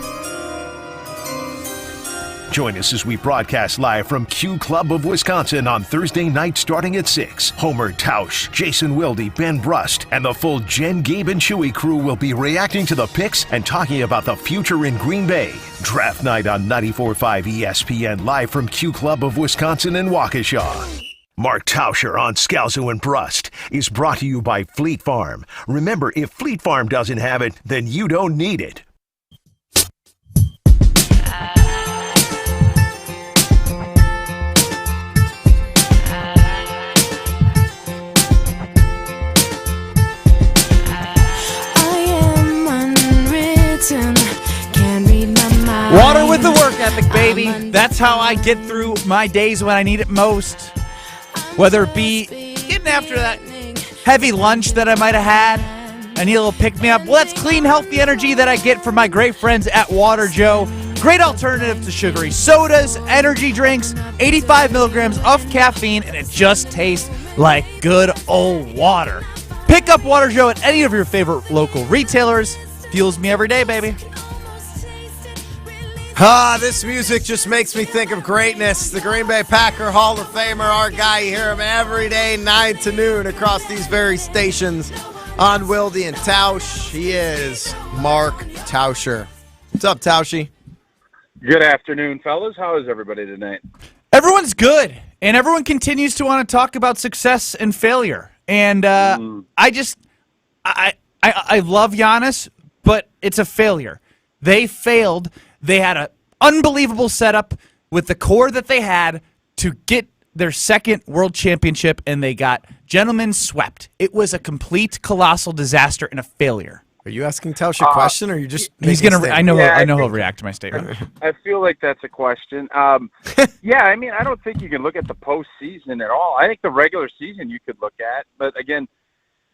Join us as we broadcast live from Q Club of Wisconsin on Thursday night starting at 6. Homer Tausch, Jason Wilde, Ben Brust, and the full Jen, Gabe, and Chewy crew will be reacting to the picks and talking about the future in Green Bay. Draft night on 94.5 ESPN live from Q Club of Wisconsin in Waukesha. Mark Tauscher on Scalzo and Brust is brought to you by Fleet Farm. Remember, if Fleet Farm doesn't have it, then you don't need it.
Water with the work ethic, baby. That's how I get through my days when I need it most. Whether it be getting after that heavy lunch that I might have had, I need a little pick-me-up. Well, that's clean, healthy energy that I get from my great friends at Water Joe. Great alternative to sugary sodas, energy drinks, 85 milligrams of caffeine, and it just tastes like good old water. Pick up Water Joe at any of your favorite local retailers. Fuels me every day, baby.
This music just makes me think of greatness. The Green Bay Packer Hall of Famer, our guy. You hear him every day, 9 to noon, across these very stations on Wilde and Tausch. He is Mark Tauscher. What's up, Tauschi?
Good afternoon, fellas. How is everybody tonight?
Everyone's good, and everyone continues to want to talk about success and failure. And I love Giannis, but it's a failure. They failed. They had an unbelievable setup with the core that they had to get their second world championship, and they got gentlemen swept. It was a complete colossal disaster and a failure.
Are you asking Tausch a question, or are you just?
He's gonna. I know he'll react to my statement.
I feel like that's a question. Yeah, I mean, I don't think you can look at the postseason at all. I think the regular season you could look at, but again,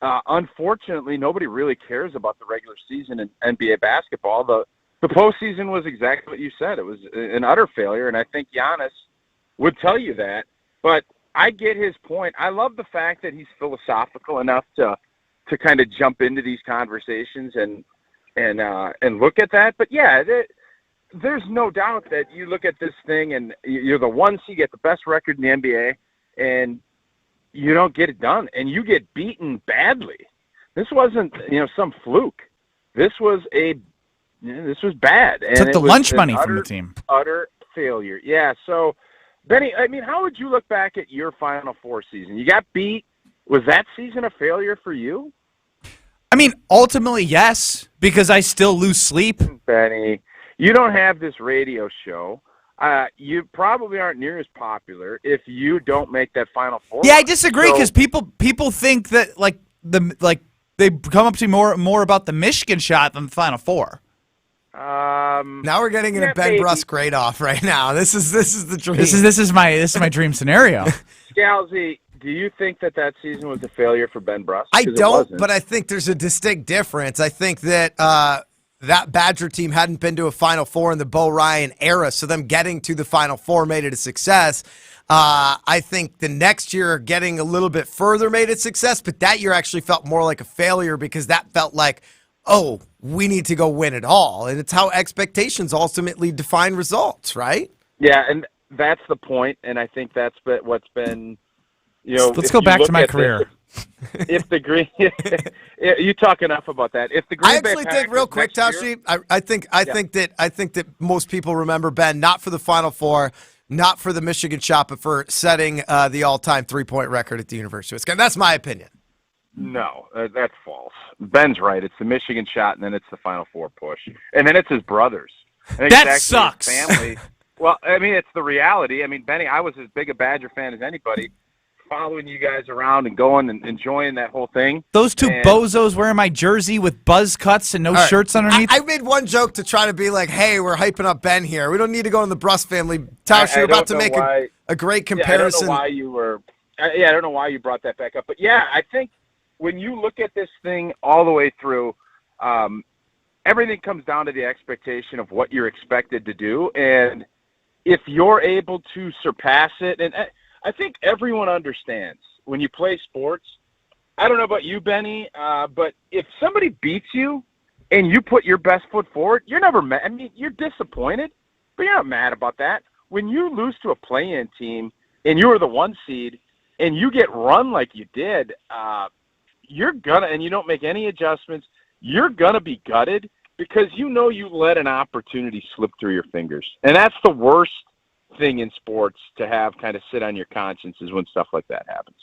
unfortunately, nobody really cares about the regular season in NBA basketball. The postseason was exactly what you said. It was an utter failure, and I think Giannis would tell you that. But I get his point. I love the fact that he's philosophical enough to kind of jump into these conversations and look at that. But yeah, there's no doubt that you look at this thing and you're the one seed, get the best record in the NBA, and you don't get it done, and you get beaten badly. This wasn't some fluke. This was bad. And
took the lunch money
utter,
from the team.
Utter failure. Yeah. So, Benny, I mean, how would you look back at your Final Four season? You got beat. Was that season a failure for you?
I mean, ultimately, yes, because I still lose sleep.
Benny, you don't have this radio show. You probably aren't near as popular if you don't make that Final Four.
Yeah, I disagree because people think that they come up to me more about the Michigan shot than the Final Four.
Now we're getting into Ben Brust grade off right now. This is the dream.
This is my dream scenario.
Scalzi, do you think that season was a failure for Ben Brust?
I don't, but I think there's a distinct difference. I think that that Badger team hadn't been to a Final Four in the Bo Ryan era, so them getting to the Final Four made it a success. I think the next year getting a little bit further made it success, but that year actually felt more like a failure because that felt like, oh, we need to go win it all. And it's how expectations ultimately define results, right?
Yeah, and that's the point, and I think that's what's been,
Let's go back to my career.
If the Green, you talk enough about that. If the Green
I
Bay
actually
Packers
think, real quick, Tashi, I think that most people remember Ben not for the Final Four, not for the Michigan shot, but for setting the all-time 3-point record at the University of Wisconsin. That's my opinion.
No, that's false. Ben's right. It's the Michigan shot, and then it's the Final Four push, and then it's his brothers.
That sucks.
His family. Well, I mean, it's the reality. I mean, Benny, I was as big a Badger fan as anybody, following you guys around and going and enjoying that whole thing.
Those two bozos wearing my jersey with buzz cuts and no shirts underneath.
I made one joke to try to be like, hey, we're hyping up Ben here. We don't need to go in the Brust family. Tausch, you're about to make a great comparison.
I don't know why you brought that back up. But, yeah, I think when you look at this thing all the way through, everything comes down to the expectation of what you're expected to do. And if you're able to surpass it, and I think everyone understands when you play sports, I don't know about you, Benny, but if somebody beats you and you put your best foot forward, you're never mad. I mean, you're disappointed, but you're not mad about that. When you lose to a play-in team and you were the 1 seed and you get run like you did, you're gonna, and you don't make any adjustments, you're gonna be gutted because you let an opportunity slip through your fingers. And that's the worst thing in sports to have kind of sit on your conscience is when stuff like that happens.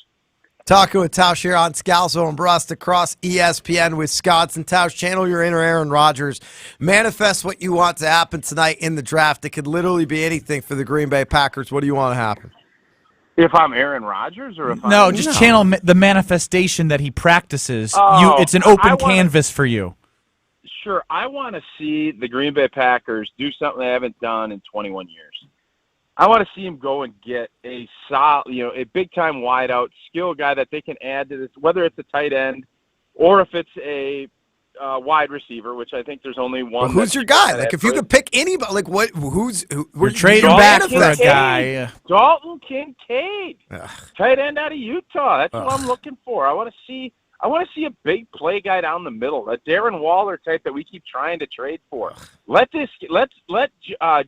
Talking with Tausch here on Scalzo and Brust across ESPN Wisconsin. Tausch, channel your inner Aaron Rodgers. Manifest what you want to happen tonight in the draft. It could literally be anything for the Green Bay Packers. What do you want to happen?
If I'm Aaron Rodgers or if
channel the manifestation that he practices. It's an open canvas for you.
Sure. I want to see the Green Bay Packers do something they haven't done in 21 years. I want to see him go and get a solid, a big-time wideout skill guy that they can add to this, whether it's a tight end or if it's a wide receiver, which I think there's only one.
Well, who's your guy? Like, if you could pick anybody, like what?
We're trading back for a guy.
Dalton Kincaid, tight end out of Utah. That's what I'm looking for. I want to see a big play guy down the middle, a Darren Waller type that we keep trying to trade for. Let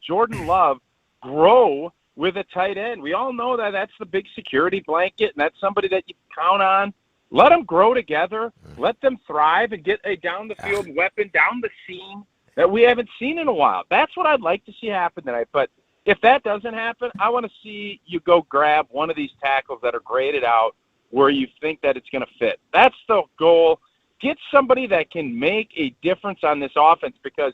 Jordan Love grow with a tight end. We all know that that's the big security blanket, and that's somebody that you count on. Let them grow together. Let them thrive and get a down-the-field weapon, down the seam that we haven't seen in a while. That's what I'd like to see happen tonight. But if that doesn't happen, I want to see you go grab one of these tackles that are graded out where you think that it's going to fit. That's the goal. Get somebody that can make a difference on this offense, because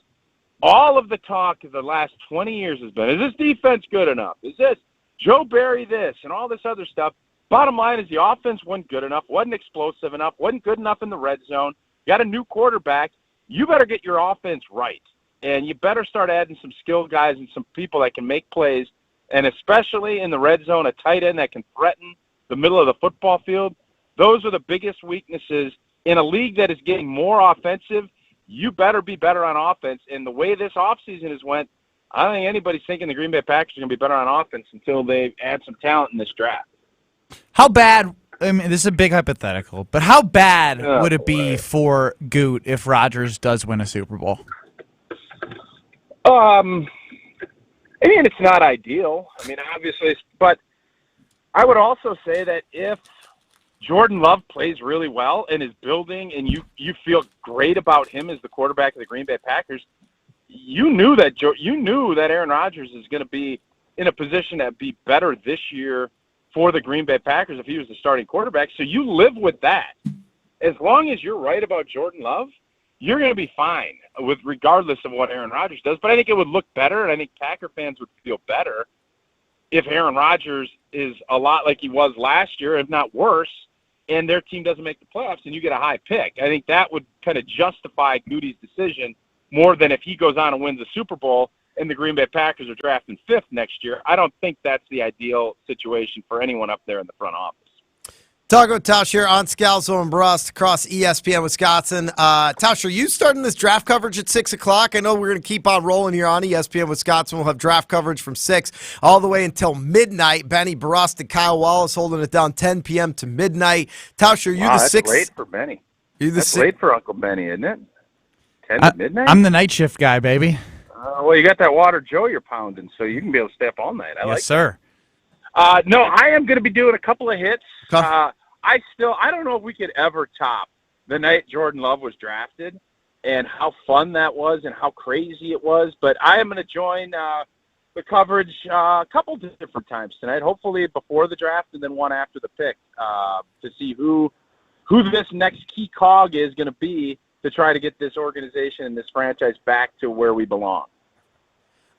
all of the talk of the last 20 years has been, is this defense good enough? Is this Joe Barry this and all this other stuff? Bottom line is the offense wasn't good enough, wasn't explosive enough, wasn't good enough in the red zone. Got a new quarterback. You better get your offense right, and you better start adding some skilled guys and some people that can make plays, and especially in the red zone, a tight end that can threaten the middle of the football field. Those are the biggest weaknesses. In a league that is getting more offensive, you better be better on offense. And the way this offseason has went, I don't think anybody's thinking the Green Bay Packers are going to be better on offense until they add some talent in this draft.
How bad, I mean, this is a big hypothetical, but how bad would it be for Goot if Rodgers does win a Super Bowl?
I mean, it's not ideal. I mean, obviously, but I would also say that if Jordan Love plays really well and is building, and you feel great about him as the quarterback of the Green Bay Packers, you knew that Aaron Rodgers is going to be in a position to be better this year for the Green Bay Packers if he was the starting quarterback. So you live with that. As long as you're right about Jordan Love, you're going to be fine with regardless of what Aaron Rodgers does. But I think it would look better, and I think Packer fans would feel better if Aaron Rodgers is a lot like he was last year, if not worse, and their team doesn't make the playoffs and you get a high pick. I think that would kind of justify Goody's decision more than if he goes on and wins the Super Bowl and the Green Bay Packers are drafting 5th next year. I don't think that's the ideal situation for anyone up there in the front office.
Talking with Tausch here on Scalzo and Brust across ESPN Wisconsin. Tausch, are you starting this draft coverage at 6 o'clock? I know we're going to keep on rolling here on ESPN Wisconsin. We'll have draft coverage from 6 all the way until midnight. Benny Brust and Kyle Wallace holding it down 10 p.m. to midnight. Tausch, are you the 6th?
That's late for Benny.
That's
late for Uncle Benny, isn't it? 10 to midnight?
I'm the night shift guy, baby.
Well, you got that Water Joe you're pounding, so you can be able to stay up all night.
Yes, sir.
No, I am going to be doing a couple of hits. I don't know if we could ever top the night Jordan Love was drafted and how fun that was and how crazy it was. But I am going to join the coverage a couple different times tonight, hopefully before the draft and then one after the pick, to see who this next key cog is going to be to try to get this organization and this franchise back to where we belong.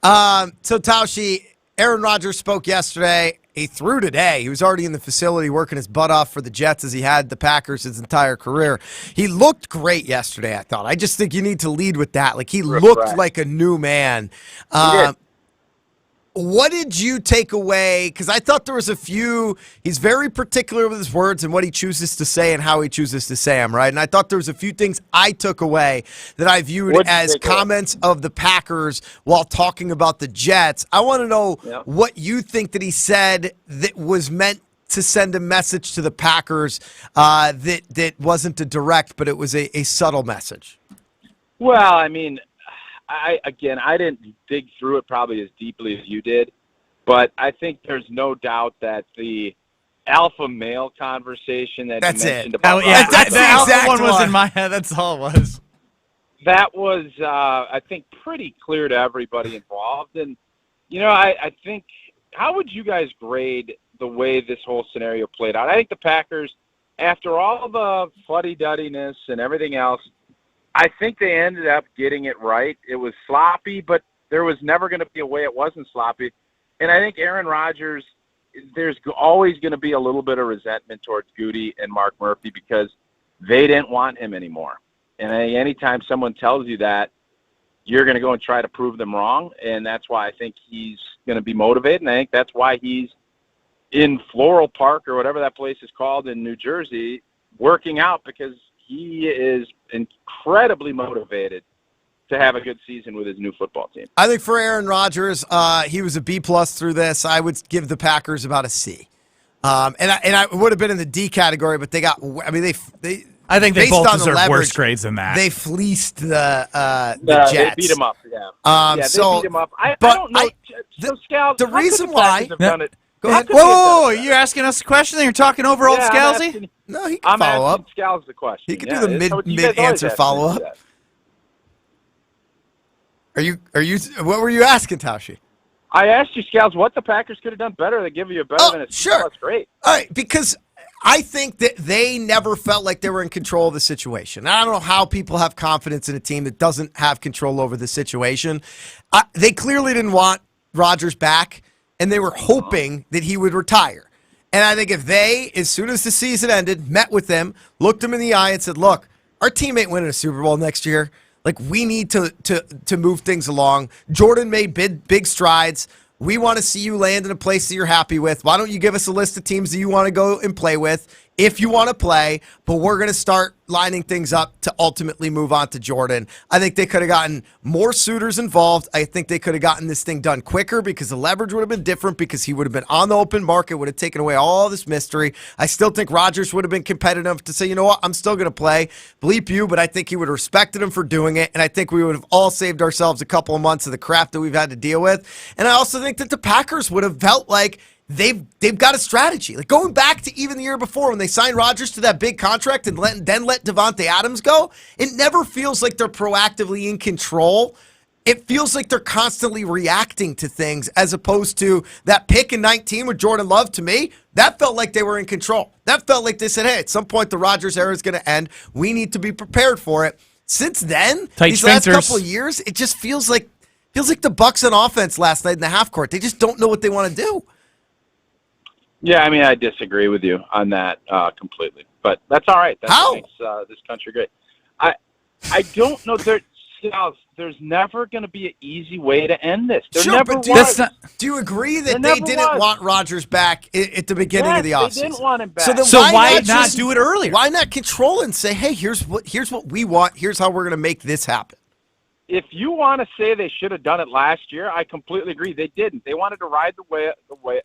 So, Taushi, Aaron Rodgers spoke yesterday. He threw today. He was already in the facility working his butt off for the Jets as he had the Packers his entire career. He looked great yesterday, I thought. I just think you need to lead with that. Like, he looked like a new man.
He did.
What did you take away? Because I thought there was a few. He's very particular with his words and what he chooses to say and how he chooses to say them, right? And I thought there was a few things I took away that I viewed as comments of the Packers while talking about the Jets. I want to know what you think that he said that was meant to send a message to the Packers that wasn't a direct, but it was a subtle message.
Well, I mean, I didn't dig through it probably as deeply as you did, but I think there's no doubt that the alpha male conversation that you mentioned about
that's the alpha one was in my head. That's all it was.
That was, I think, pretty clear to everybody involved. And, I think, how would you guys grade the way this whole scenario played out? I think the Packers, after all the fuddy-duddiness and everything else, I think they ended up getting it right. It was sloppy, but there was never going to be a way it wasn't sloppy. And I think Aaron Rodgers, there's always going to be a little bit of resentment towards Goody and Mark Murphy because they didn't want him anymore. And anytime someone tells you that, you're going to go and try to prove them wrong. And that's why I think he's going to be motivated. And I think that's why he's in Floral Park or whatever that place is called in New Jersey working out, because he is incredibly motivated to have a good season with his new football team.
I think for Aaron Rodgers, he was a B+ through this. I would give the Packers about a C. And I would have been in the D category, but they got. I mean, they. I
think they both deserve worse grades than that.
They fleeced the Jets.
They beat him up. Yeah. They beat him up. I don't know.
The reason why.
Go
ahead.
Whoa, you're asking us a question and you're talking over old Scalzi?
No, he can follow up.
Scalzi the question.
He can do the mid-answer follow-up. Are you? What were you asking, Taushi?
I asked you, Scalzi, what the Packers could have done better to give you a better than a C+.
Sure.
That's great.
All right, because I think that they never felt like they were in control of the situation. I don't know how people have confidence in a team that doesn't have control over the situation. They clearly didn't want Rodgers back, and they were hoping that he would retire. And I think if they, as soon as the season ended, met with him, looked him in the eye and said, look, our team ain't winning a Super Bowl next year. Like, we need to move things along. Jordan made big strides. We want to see you land in a place that you're happy with. Why don't you give us a list of teams that you want to go and play with if you want to play, but we're going to start lining things up to ultimately move on to Jordan. I think they could have gotten more suitors involved. I think they could have gotten this thing done quicker because the leverage would have been different, because he would have been on the open market, would have taken away all this mystery. I still think Rodgers would have been competitive to say, you know what, I'm still going to play. Bleep you, but I think he would have respected him for doing it, and I think we would have all saved ourselves a couple of months of the crap that we've had to deal with. And I also think that the Packers would have felt like they've got a strategy. Like, going back to even the year before when they signed Rodgers to that big contract and then let Devontae Adams go, it never feels like they're proactively in control. It feels like they're constantly reacting to things, as opposed to that pick in 19 with Jordan Love. To me, that felt like they were in control. That felt like they said, hey, at some point the Rodgers era is going to end. We need to be prepared for it. Since then, these last couple of years, it just feels like the Bucs on offense last night in the half court. They just don't know what they want to do.
Yeah, I mean, I disagree with you on that completely, but that's all right. That's what makes this country great. I don't know. There's never going to be an easy way to end this. There never was.
Do you agree that they didn't want Rodgers back at the beginning of the offseason?
They didn't want him back.
So
why not do it earlier?
Why not control and say, hey, here's what we want. Here's how we're going to make this happen.
If you want to say they should have done it last year, I completely agree. They didn't. They wanted to ride the way.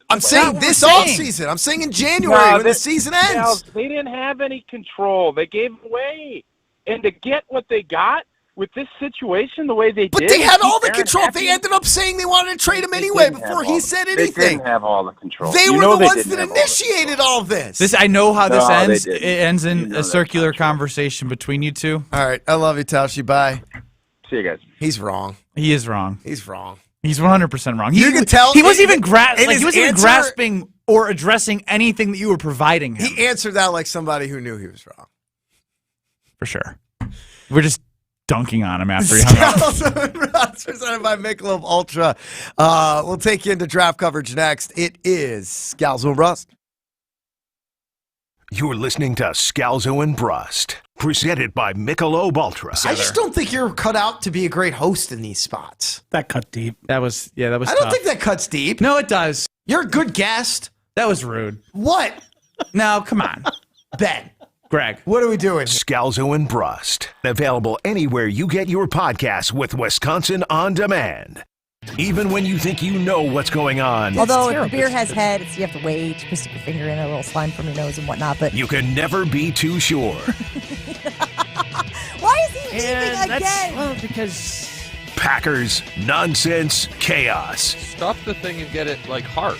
I'm saying this offseason. I'm saying in January when the season ends.
They didn't have any control. They gave away. And to get what they got, with this situation, the way they
But
did.
they had all the
Aaron
control.
happy.
They ended up saying they wanted to trade him anyway before he said
They
anything.
didn't have all the control.
They
You
were
know
the
they
ones
didn't
that
have all the
initiated all of this.
I know how this
No, they
ends. It
didn't.
ends in
You know
a
that's
circular conversation between you two.
All right. I love you, Taushi. Bye.
See you guys.
He's wrong.
He is wrong.
He's wrong.
He's 100% wrong.
You can tell
he wasn't
in-
even
in his
he wasn't even
answer-
grasping or addressing anything that you were providing him.
He answered that like somebody who knew he was wrong.
For sure. We're just dunking on him after he hung up.
Scalzo and Brust, presented by Michelob Ultra. We'll take you into draft coverage next. It is Scalzo and Brust.
You're listening to Scalzo and Brust, presented by Michelob Ultra.
I just don't think you're cut out to be a great host in these spots.
That cut deep.
That was
I don't think that cuts deep.
No, it does.
You're a good guest.
That was rude.
What?
No, come on.
Ben.
Greg.
What are we doing?
Scalzo and Brust, available anywhere you get your podcasts with Wisconsin On Demand. Even when you think you know what's going on,
Although if the beer has head, you have to wait. You can stick your finger in a little slime from your nose and whatnot. But
you can never be too sure.
why is he leaving again?
Well, because
Packers, nonsense, chaos.
stuff the thing and get it like hard.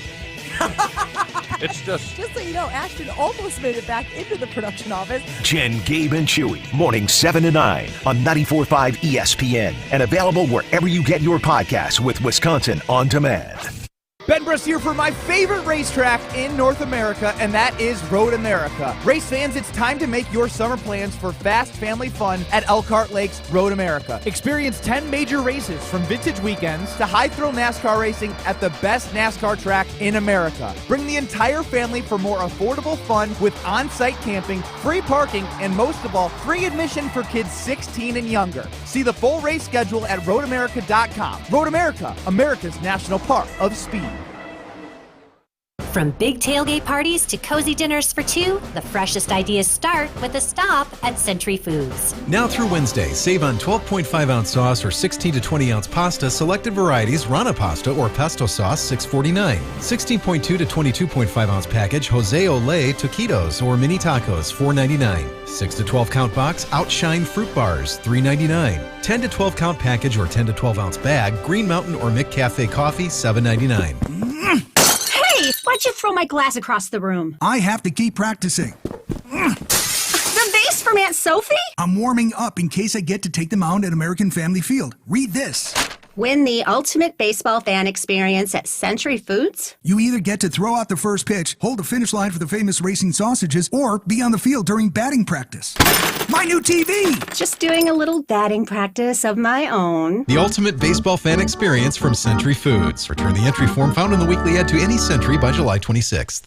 It's just
so you know, Ashton almost made it back into the production office.
Jen, Gabe, and Chewy, morning 7 to 9 on 94.5 ESPN and available wherever you get your podcasts with Wisconsin On Demand.
Ben Brust here for my favorite racetrack in North America, and that is Road America. Race fans, it's time to make your summer plans for fast family fun at Elkhart Lakes Road America. Experience 10 major races from vintage weekends to high-thrill NASCAR racing at the best NASCAR track in America. Bring the entire family for more affordable fun with on-site camping, free parking, and most of all, free admission for kids 16 and younger. See the full race schedule at roadamerica.com. Road America, America's national park of speed.
From big tailgate parties to cozy dinners for two, the freshest ideas start with a stop at Century Foods.
Now through Wednesday, save on 12.5-ounce sauce or 16 to 20-ounce pasta, selected varieties, Rana pasta or pesto sauce, $6.49. 16.2 to 22.5-ounce package, Jose Olay taquitos or mini tacos, $4.99. 6 to 12-count box, Outshine fruit bars, $3.99. 10 to 12-count package or 10 to 12-ounce bag, Green Mountain or McCafe coffee, $7.99.
Hey, why'd you throw my glass across the room?
I have to keep practicing.
The vase from Aunt Sophie?
I'm warming up in case I get to take them out at American Family Field. Read this.
Win the ultimate baseball fan experience at Century Foods?
You either get to throw out the first pitch, hold the finish line for the famous racing sausages, or be on the field during batting practice. My new TV!
Just doing a little batting practice of my own.
The ultimate baseball fan experience from Century Foods. Return the entry form found in the weekly ad to any Century by July 26th.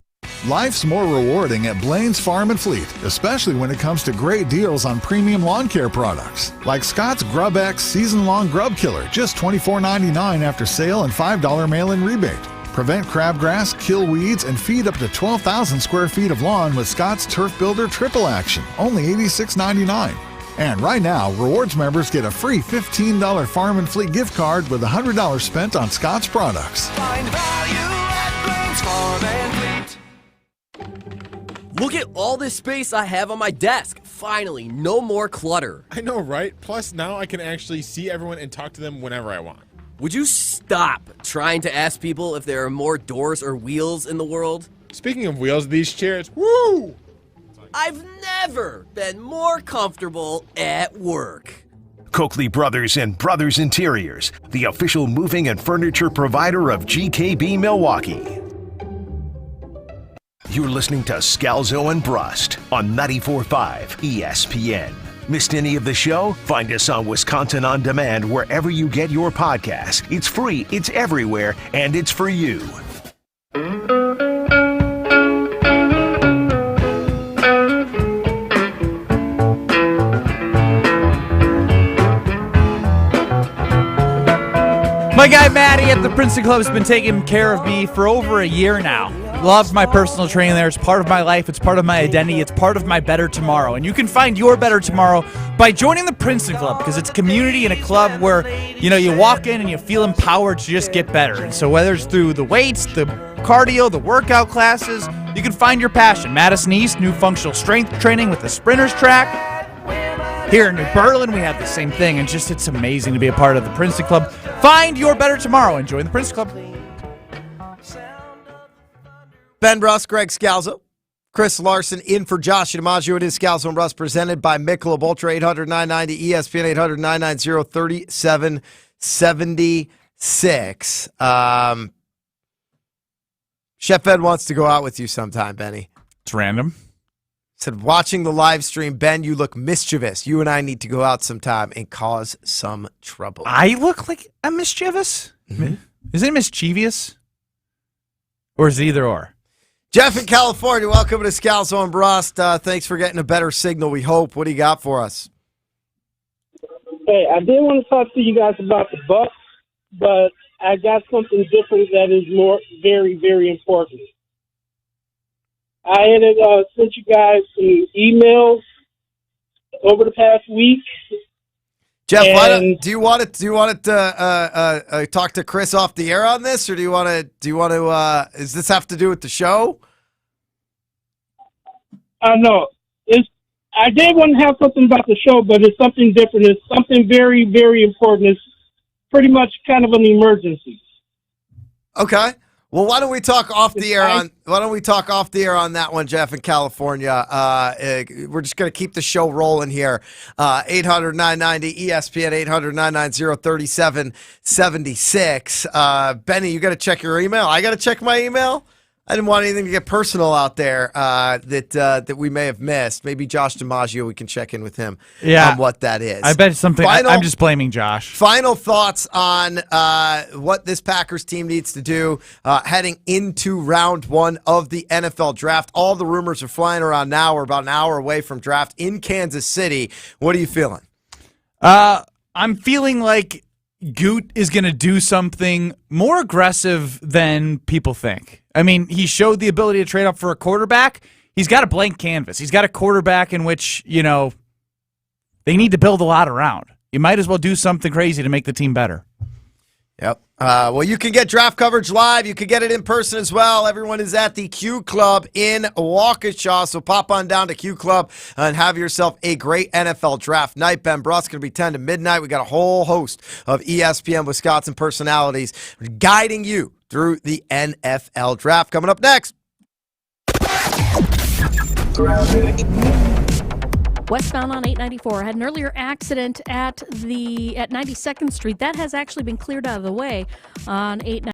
Life's more rewarding at Blaine's Farm and Fleet, especially when it comes to great deals on premium lawn care products. Like Scott's Grub X Season-Long Grub Killer, just $24.99 after sale and $5 mail-in rebate. Prevent crabgrass, kill weeds, and feed up to 12,000 square feet of lawn with Scott's Turf Builder Triple Action, only $86.99. And right now, rewards members get a free $15 Farm and Fleet gift card with $100 spent on Scott's products.
Find value at Blaine's Farm and Fleet.
Look at all this space I have on my desk. Finally, no more clutter.
I know, right? Plus, now I can actually see everyone and talk to them whenever I want.
Would you stop trying to ask people if there are more doors or wheels in the world?
Speaking of wheels, these chairs, woo!
I've never been more comfortable at work.
Coakley Brothers and Brothers Interiors, the official moving and furniture provider of GKB Milwaukee. You're listening to Scalzo and Brust on 94.5 ESPN. Missed any of the show? Find us on Wisconsin On Demand wherever you get your podcasts. It's free, it's everywhere, and it's for you.
My guy Matty at the Princeton Club has been taking care of me for over a year now. Love my personal training there. It's part of my life. It's part of my identity. It's part of my better tomorrow. And you can find your better tomorrow by joining the Princeton Club, because it's a community and a club where, you walk in and you feel empowered to just get better. And so whether it's through the weights, the cardio, the workout classes, you can find your passion. Madison East, new functional strength training with the sprinters track. Here in New Berlin, we have the same thing, and just it's amazing to be a part of the Princeton Club. Find your better tomorrow and join the Princeton Club.
Ben Brust, Greg Scalzo, Chris Larson in for Josh DiMaggio. It is Scalzo and Brust presented by Michelob Ultra, 800-990 ESPN, 800-990-3776. Chef Ed wants to go out with you sometime, Benny.
It's random.
Said, watching the live stream, Ben, you look mischievous. You and I need to go out sometime and cause some trouble.
I look like I'm mischievous? Is it mischievous? Or is it either or?
Jeff in California, welcome to Scalzo and Brust. Thanks for getting a better signal, we hope. What do you got for us?
Hey, I did want to talk to you guys about the Bucks, but I got something different that is very, very important. I had sent you guys some emails over the past week.
Jeff, do you want to talk to Chris off the air on this, or do you want to? Does this have to do with the show?
No, I did want to have something about the show, but it's something different. It's something very, very important. It's pretty much kind of an emergency.
Okay. Well, why don't we talk off the air on that one, Jeff, in California? We're just going to keep the show rolling here. 800-990 ESPN, 800-990-3776. Benny, you got to check your email. I got to check my email. I didn't want anything to get personal out there that we may have missed. Maybe Josh DiMaggio, we can check in with him on what that is.
I bet it's something. I'm just blaming Josh.
Final thoughts on what this Packers team needs to do heading into round one of the NFL draft. All the rumors are flying around now. We're about an hour away from draft in Kansas City. What are you feeling?
I'm feeling like Goot is going to do something more aggressive than people think. I mean, he showed the ability to trade up for a quarterback. He's got a blank canvas. He's got a quarterback in which, they need to build a lot around. You might as well do something crazy to make the team better.
Yep. Well, you can get draft coverage live. You can get it in person as well. Everyone is at the Q Club in Waukesha, so pop on down to Q Club and have yourself a great NFL draft night. Ben Brust going to be 10 to midnight. We got a whole host of ESPN Wisconsin personalities guiding you through the NFL draft. Coming up next.
Westbound on 894 had an earlier accident at 92nd Street. That has actually been cleared out of the way on 894.